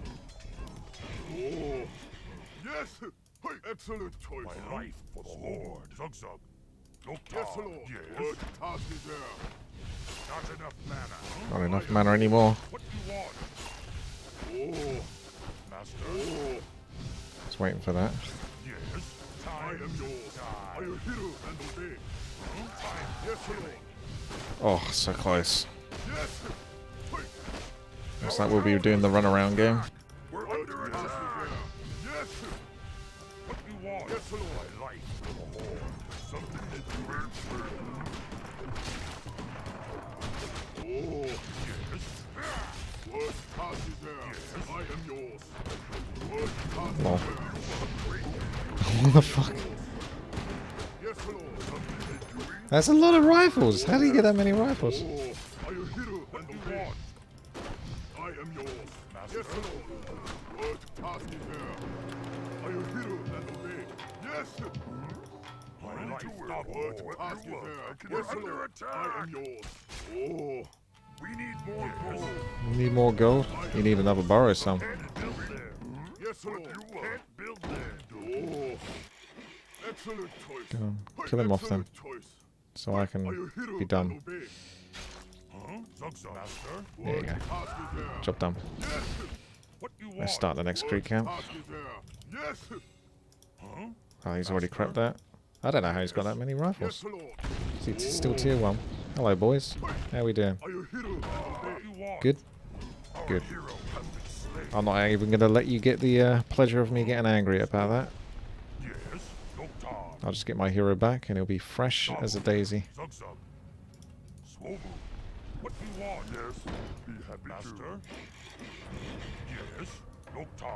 Oh. Yes. Hey, excellent choice. My life for the Lord. Zug. Yes, Lord. Yes. What task is there? Not enough mana. Not enough mana anymore. What you want? Oh. Master. Oh. Just waiting for that. Yes. I Time am yours. Are you hero and obey? Time. Yes, Lord. Oh, so close. Yes. Hey. Looks like we'll be doing the runaround game. We're What under task attack. is there? Yes. What you want? Yes, Lord. My life for the Lord. Something that you earned. Oh. Yes. What task is there? I am yours. What task Oh. is there? What the fuck? Yes, Lord. That's a lot of rifles. How do you get that many rifles? Oh. Are you hero and obey? I am yours. Yes, Lord. What task is there? Are you hero and obey? Yes. My life. What task is there? Yes, under Lord. attack. I am yours. Oh. We need more gold. You need more gold? You need another borrow some. Can't build there. Yes, Lord. Can't build there. Oh. Excellent choice. Go on, kill him off then, Excellent choice. so I Are can you hero be done. and obey? Huh? Zug. Master. There you go. Task is there? Job done. Yes. What you want? Let's start the next creek camp. Task is there? Yes. Huh? Oh, he's already crept that. I don't know how he's got that many Yes, rifles. Lord. Is he still tier 1? Hello, boys. How we doing? Are you hero and obey? What you want? Good? Our Good. hero has been slain. I'm not even going to let you get the pleasure of me getting angry about that. Yes, Doctor. I'll just get my hero back and he'll be fresh as a daisy. Zug Zug. Swobu. What do you want? Yes, be happy Master. Yes, Doctor.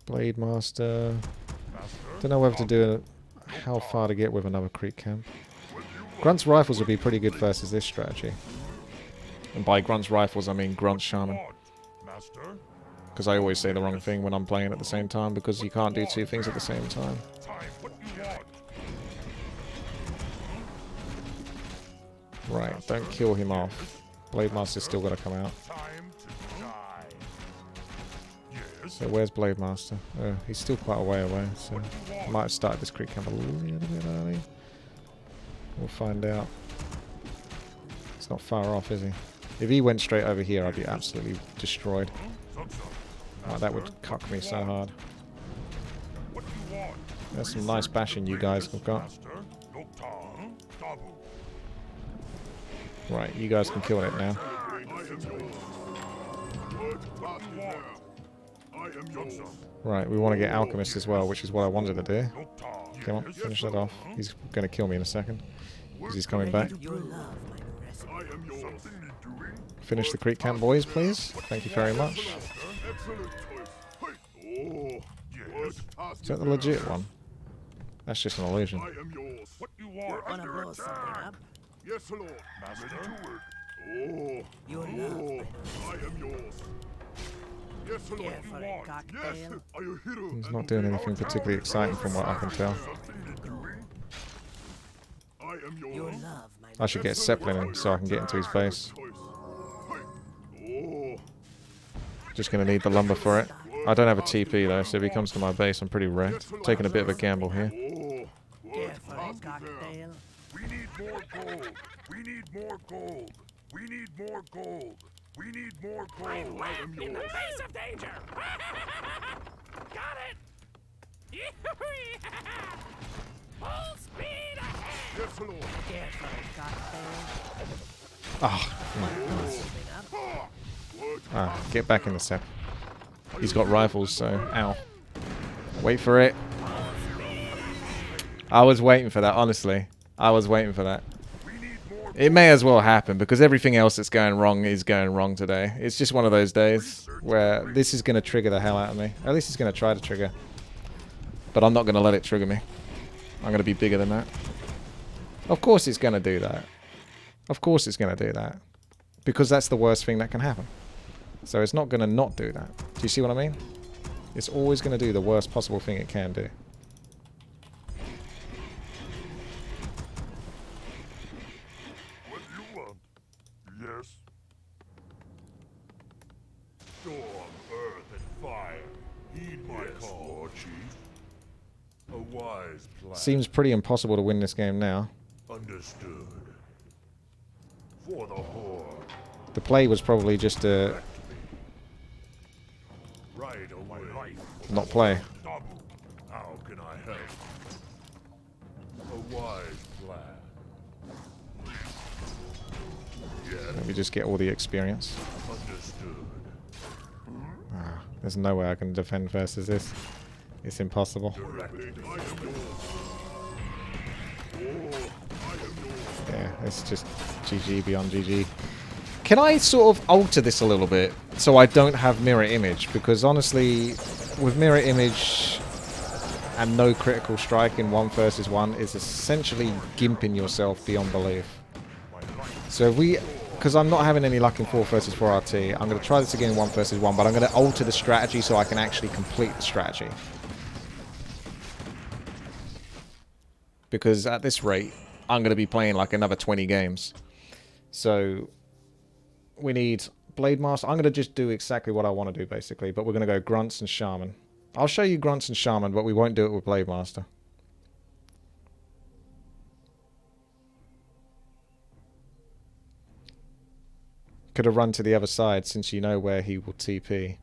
Blademaster. Master. Don't know whether to do how far to get with another creep camp. Grunts rifles would be pretty good versus this strategy. And by Grunts rifles I mean Grunts Shaman. Master. Because I always say the wrong thing when I'm playing at the same time, because you can't do two things at the same time. What do you want? Right, don't kill him off. Blademaster's still got to come out. Time to die. Yes. So where's Blademaster? He's still quite a way away, so I might have started this creep camp a little bit early. We'll find out. It's not far off, is he? If he went straight over here, I'd be absolutely destroyed. Oh, that would cuck me so hard. What do you want? There's some nice bashing you guys have got. Right, you guys can kill it now. Right, we want to get Alchemist as well, which is what I wanted to do. Come on, finish that off. He's going to kill me in a second, because he's coming back. Finish the creep camp, boys, please. Thank you very much. Is that the legit one? That's just an illusion. What do you want? Wanna blow something up? Yes, Lord. Master. Oh, Your love, I am yours. Yes, Lord. Care for a Yes, cocktail? are you hero? He's not doing anything particularly exciting from what I can tell. I am Your yours. love, my I should get Zeppelin in so I can get into his base. Oh, Just going to need the lumber for it. I don't have a TP though, so if he comes to my base, I'm pretty wrecked. Taking a bit of a gamble here. Care for a cocktail? We need more gold. We need more gold. We need more gold. We need more gold. In the face of danger! Got it! Full speed ahead! yes, Lord. Care for a cocktail? Ah, Something up? get back in the set. He's got rifles, so ow. Wait for it. I was waiting for that, honestly. I was waiting for that. It may as well happen, because everything else that's going wrong is going wrong today. It's just one of those days where this is going to trigger the hell out of me. At least it's going to try to trigger. But I'm not going to let it trigger me. I'm going to be bigger than that. Of course it's going to do that. Of course it's going to do that. Because that's the worst thing that can happen. So it's not going to not do that. Do you see what I mean? It's always going to do the worst possible thing it can do. What do you want? Yes. Storm, earth, and fire. Heed my call, Lord Chief. A wise plan. Seems pretty impossible to win this game now. Understood. For the Horde. The play was probably just to Right away. not play. Dabu, how can I help? A wise plan. Yes, Let me just get all the experience. understood. There's no way I can defend versus this. It's impossible. Directly. Yeah, it's just GG beyond GG. Can I sort of alter this a little bit so I don't have mirror image? Because honestly, with mirror image and no critical strike in 1 versus 1 is essentially gimping yourself beyond belief. So if we... Because I'm not having any luck in 4 versus 4 RT, I'm going to try this again in 1 versus 1, but I'm going to alter the strategy so I can actually complete the strategy. Because at this rate, I'm going to be playing like another 20 games. So we need Blademaster. I'm going to just do exactly what I want to do, basically. But we're going to go Grunts and Shaman. I'll show you Grunts and Shaman, but we won't do it with Blademaster. Could have run to the other side since you know where he will TP.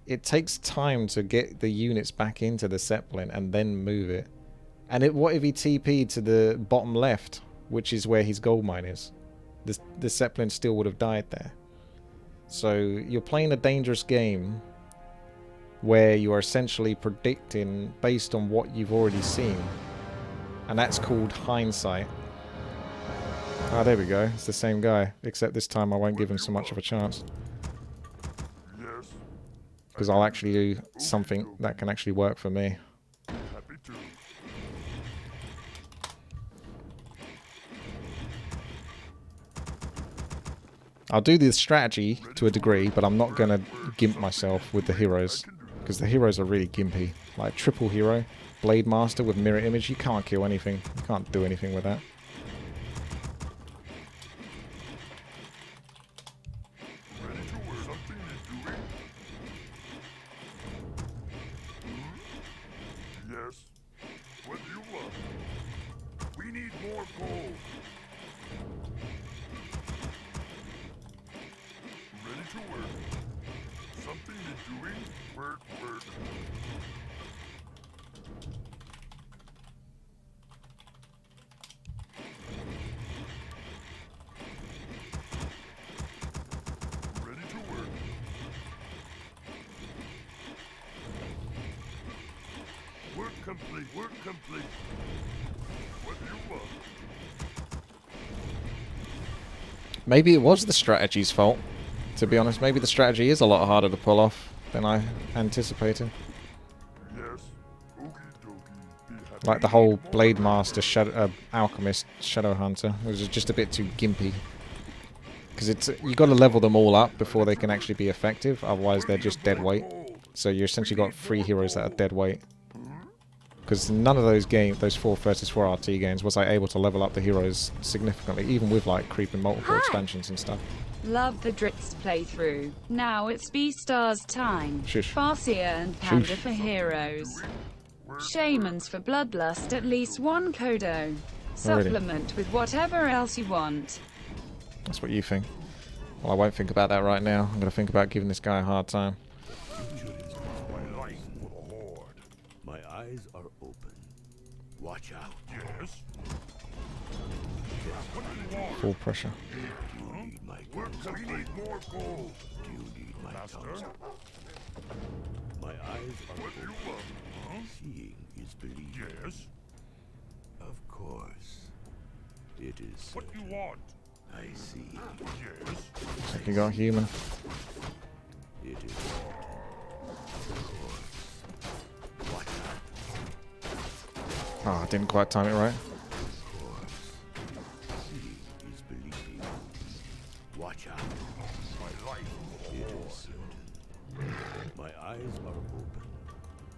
It takes time to get the units back into the Zeppelin and then move it. And what if he TP'd to the bottom left, which is where his gold mine is? The Zeppelin still would have died there. So you're playing a dangerous game where you are essentially predicting based on what you've already seen. And that's called hindsight. Ah, there we go. It's the same guy, except this time I won't give him so much of a chance. Yes. Because I'll actually do something that can actually work for me. Happy to. I'll do the strategy to a degree, but I'm not going to gimp myself with the heroes. Because the heroes are really gimpy. Like triple hero, Blademaster with mirror image, you can't kill anything. You can't do anything with that. Ready to work. Something you're doing? Yes. What do you want? We need more gold. Ready to work. Something you're doing? Work, work. Ready to work. Work complete. Work complete. What do you want? Maybe it was the strategy's fault. To be honest, maybe the strategy is a lot harder to pull off than I anticipated. Yes. Okie dokie. Be happy. Like the whole Blademaster, Alchemist, Shadow Hunter was just a bit too gimpy. Because it's you got to level them all up before they can actually be effective. Otherwise, they're just dead weight. So you essentially got 3 heroes that are dead weight. Because none of those games, those 4 versus 4 RT games, was I able to level up the heroes significantly, even with like creeping multiple expansions and stuff. Love the Dritz playthrough. Now it's B-Stars time. Shush. Farseer and Panda Shush. for heroes. Shamans for Bloodlust at least 1 Kodo. Supplement with whatever else you want. That's what you think. Well, I won't think about that right now. I'm going to think about giving this guy a hard time. My life for the Horde. My eyes are open. Watch out. Yes. Full pressure. Do you need my Work counsel? complete. We need more gold. Do you need my Master? counsel? My eyes are What do you open. want? Huh? Seeing is believing. Yes. Of course. It is. What do you want? I see. Yes. Second got human. It is. Of course. Watch out. Ah, I didn't quite time it right. Of course. Seeing is believing. Watch out. My life. It is certain. My eyes are open.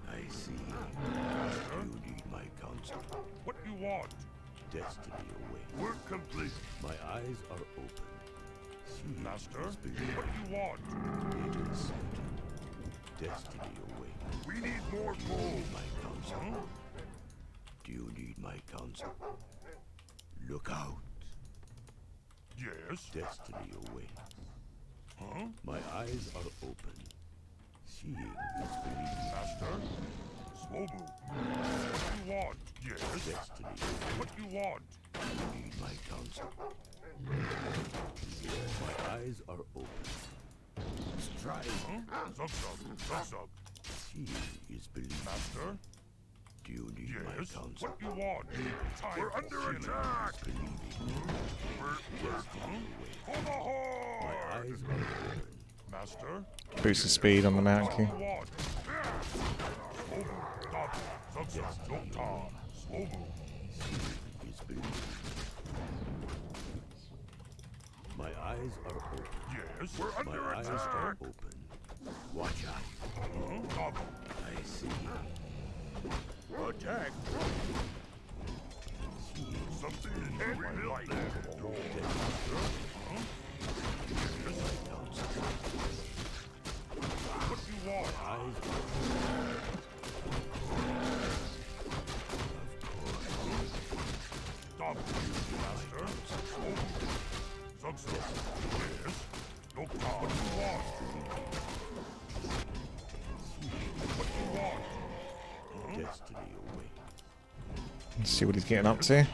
I see. Do you need my counsel? What do you want? Destiny awaits. Work complete. My eyes are open. Seeing Master? is believing. What do you want? It is certain. Destiny awaits. We need more Do you gold. need my counsel? Huh? Do you need my counsel? Look out. Yes. Destiny awaits. Huh? My eyes are open. Seeing is believing. Master? Swobu. What do you want? Yes. Destiny. What do you want? Do you need my counsel? My eyes are open. Strike. Huh? Zug-zug. Zug-zug. Seeing is believing. Master? Do you need my Yes. counsel? What do you want? Time. We're under attack. Believing. Destiny awaits. For the Horde. My eyes are open. Master? Boost the speed on the Mountain What King. do you want? Swobu. Dot. Zug-zug. Dokta. Swobu. Seeing is believing. My eyes are open. Yes. We're My under eyes attack. are open. Watch out. Dot. I see. Attack. Something in my life. What do you want? Eyes are Stop. Master. Zug-zug. Yes. Dokta. What do you want? What do you want? destiny awaits. Let's see what he's getting up to.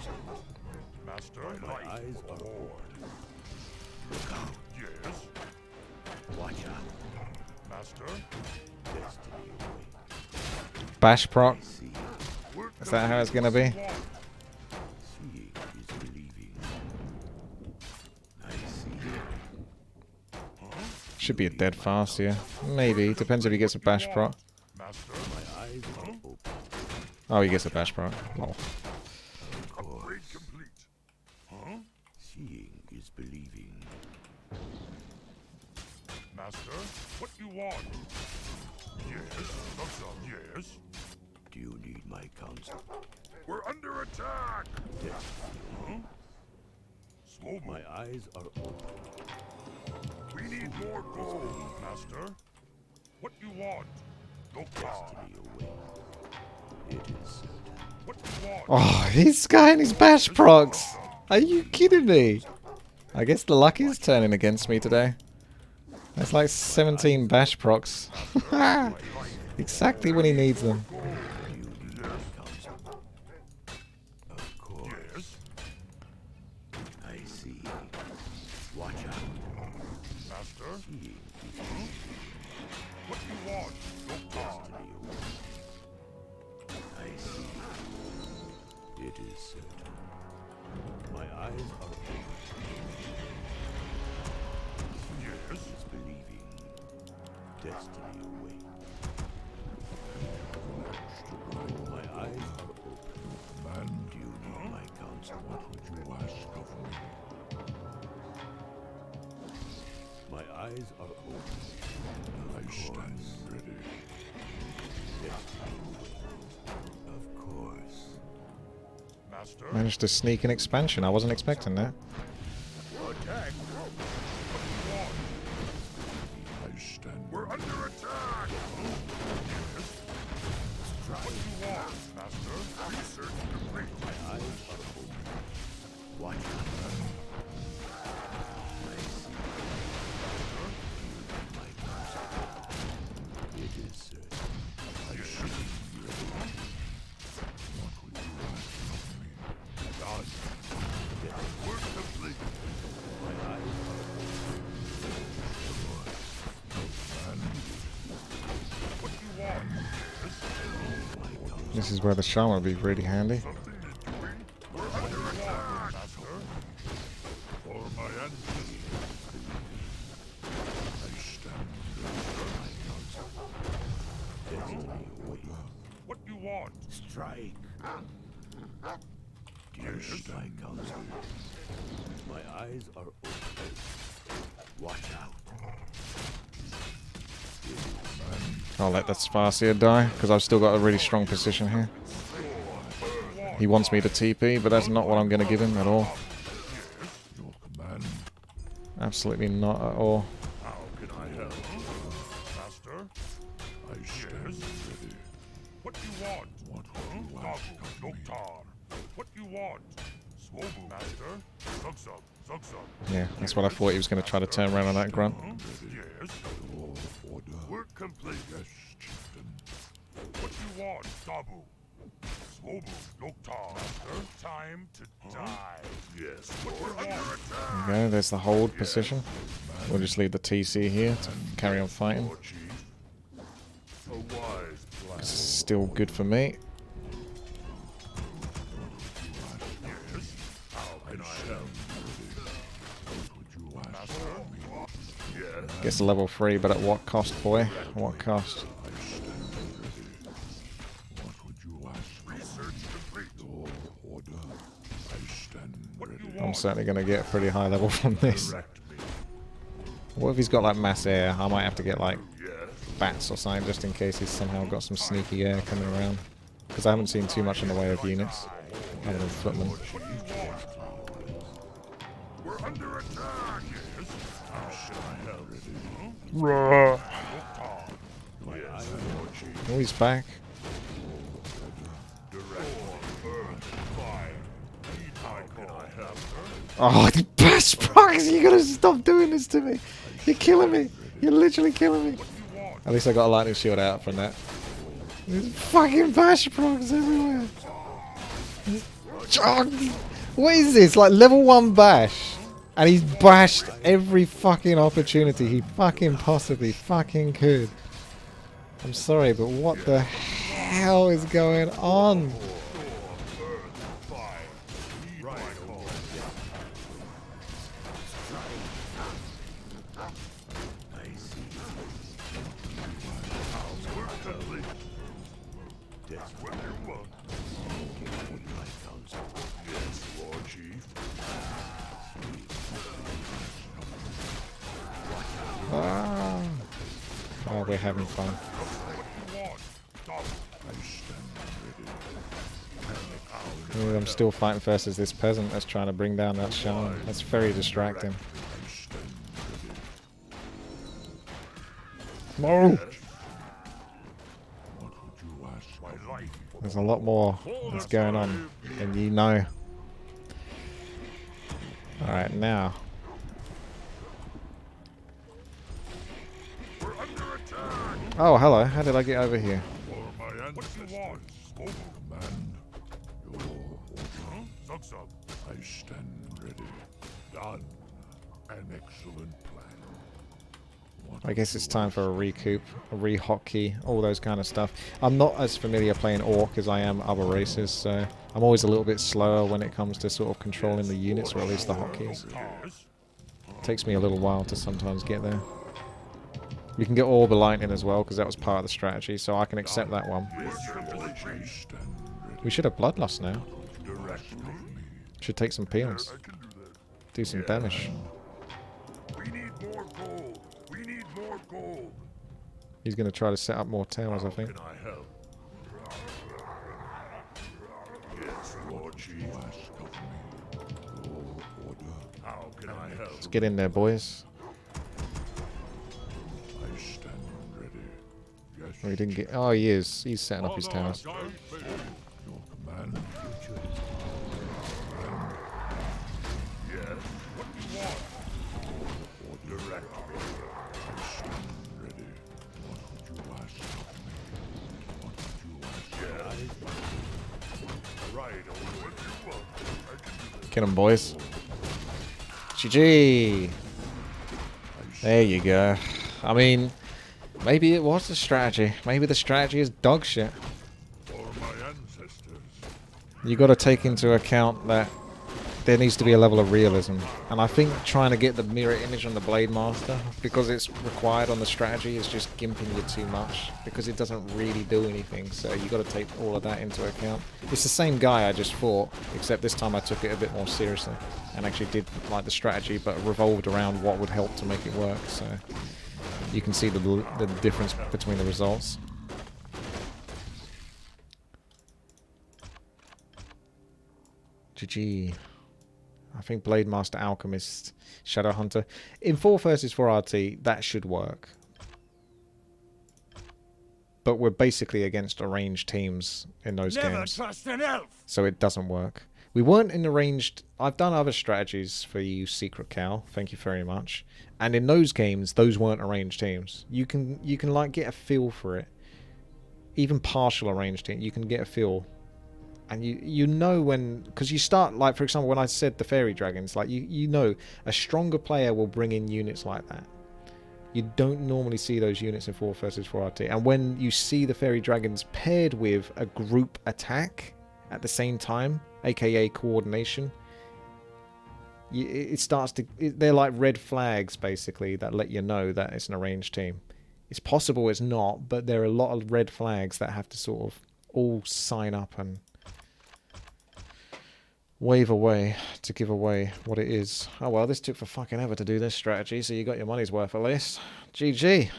Master. My eyes are open. Yes. Watch out. Master. Bash proc? Is that how it's gonna be? Should be a dead fast, yeah. Maybe. Depends if he gets a bash proc. Oh, he gets a bash proc. Lol. Upgrade complete. Huh? Seeing is believing. Master, what you want? Yes, what's up? Yes. Do you need my counsel? We're under attack. Yes. Huh? Slow My eyes are open. We need more gold, Master. What you want? No problem. Destiny awaits. It is certain. What you want? Oh, he's got his bash procs. Are you kidding me? I guess the luck is turning against me today. That's like 17 bash procs. Exactly when he needs them. Do you need my counsel? Of course. Yes. I see. Watch out. Master, Seeing is what you want? No problem. destiny awaits. I see. It is certain. My eyes are open. Yes. Is believing. Destiny awaits. My eyes are open. Man, Do you need my counsel? what would you ask of me? My eyes are open. I stand ready. Destiny awaits. Of course. Master, Managed to sneak an expansion. I wasn't expecting that. attack. What you want? I stand. We're under attack. Yes. What you want, Master? Research complete. My eyes are open. Watch out. I see. My counsel. It is certain. I should. What would you ask of me? Done. Work complete. My eyes are What you want? This is where the Shaman would be really handy. Something is doing? We're under attack, Master. For my ancestors. I stand. My counsel. destiny awaits. What you want? Strike. Yes. My counsel. My eyes are open. Watch out. I'll let that Sparcia die, because I've still got a really strong position here. He wants me to TP, but that's not what I'm going to give him at all. Your command. Absolutely not at all. How can I help? Master? I stand ready. What you want? What would you ask of me? What you want? Swobu, Master? Zug-zug, zug-zug. Yeah, that's what I thought he was going to try to turn around on that grunt. Yes. Order. Work complete. Yes, chieftain. What you want, Dabu? Swobu, Noktar. Master, time to die. Yes. What you want? There you go, there's the hold position. We'll just leave the TC here to carry on fighting. Lord Chief. A wise plan. This is still good for me. Yes. How can I help? What would you ask? Master? Yes. Gets to level 3, but at what cost, boy? What cost? I stand ready. What would you ask? Research complete. Your order. I stand ready. I'm certainly going to get a pretty high level from this. Direct me. What if he's got like mass air? I might have to get like Yes. bats or something just in case he's somehow got some sneaky air coming around. Because I haven't seen too much in the way of units other than footmen. We're under attack. Yes. How should I help? Yes, Lord Chief. Oh, he's back. Direct. Fire. How can I help, sir? Oh, the bash procs! You gotta stop doing this to me! You're killing me! You're literally killing me! At least I got a lightning shield out from that. There's fucking bash procs everywhere! Oh, what is this? Like level 1 bash? And he's bashed every fucking opportunity he fucking possibly fucking could. I'm sorry, but what the hell is going on? Ah. Oh, we're having fun. I'm still fighting first as this peasant that's trying to bring down that Shaman. That's very distracting. No! There's a lot more that's going on than you know. Alright, now. Oh, hello. How did I get over here? What do you want? Command. Your order. I stand ready. Done. An excellent plan. I guess it's time for a recoup, a re-hotkey, all those kind of stuff. I'm not as familiar playing Orc as I am other races, so I'm always a little bit slower when it comes to sort of controlling the units, or at least the hotkeys. It takes me a little while to sometimes get there. You can get Orb of Lightning as well, because that was part of the strategy, so I can accept that one. We should have Bloodlust now. Should take some peels. Do some damage. We need more gold. We need more gold. He's going to try to set up more towers, I think. Can I help? Yes, Lord Chief. How can I help? Let's get in there, boys. I stand ready. Yes. Oh, he didn't get... Oh, he is. He's setting up his towers. Your command. Yes. What do you want? Direct me. I stand ready. What would you ask of me? What would you ask? Yes. Right. What do you want? I can do that. Get him, boys. GG. There you go. I mean, maybe it was the strategy. Maybe the strategy is dog shit. For my ancestors. You got to take into account that there needs to be a level of realism, and I think trying to get the mirror image on the Blademaster, because it's required on the strategy, is just gimping you too much, because it doesn't really do anything, so you got to take all of that into account. It's the same guy I just fought, except this time I took it a bit more seriously, and actually did like the strategy, but revolved around what would help to make it work, so you can see the difference between the results. GG. I think Blademaster, Alchemist, Shadowhunter. In 4 versus 4 RT, that should work. But we're basically against arranged teams in those games. Trust an elf. So it doesn't work. We weren't in arranged... I've done other strategies for you, Secret Cow. Thank you very much. And in those games, those weren't arranged teams. You can like get a feel for it. Even partial arranged team, you can get a feel. And you know when, because you start, like for example when I said the fairy dragons, like you know a stronger player will bring in units like that. You don't normally see those units in 4 versus 4 RT. And when you see the fairy dragons paired with a group attack at the same time, aka coordination, it starts to, they're like red flags basically that let you know that it's an arranged team. It's possible it's not, but there are a lot of red flags that have to sort of all sign up and wave away to give away what it is. Oh well, this took for fucking ever to do this strategy, so you got your money's worth at least. GG.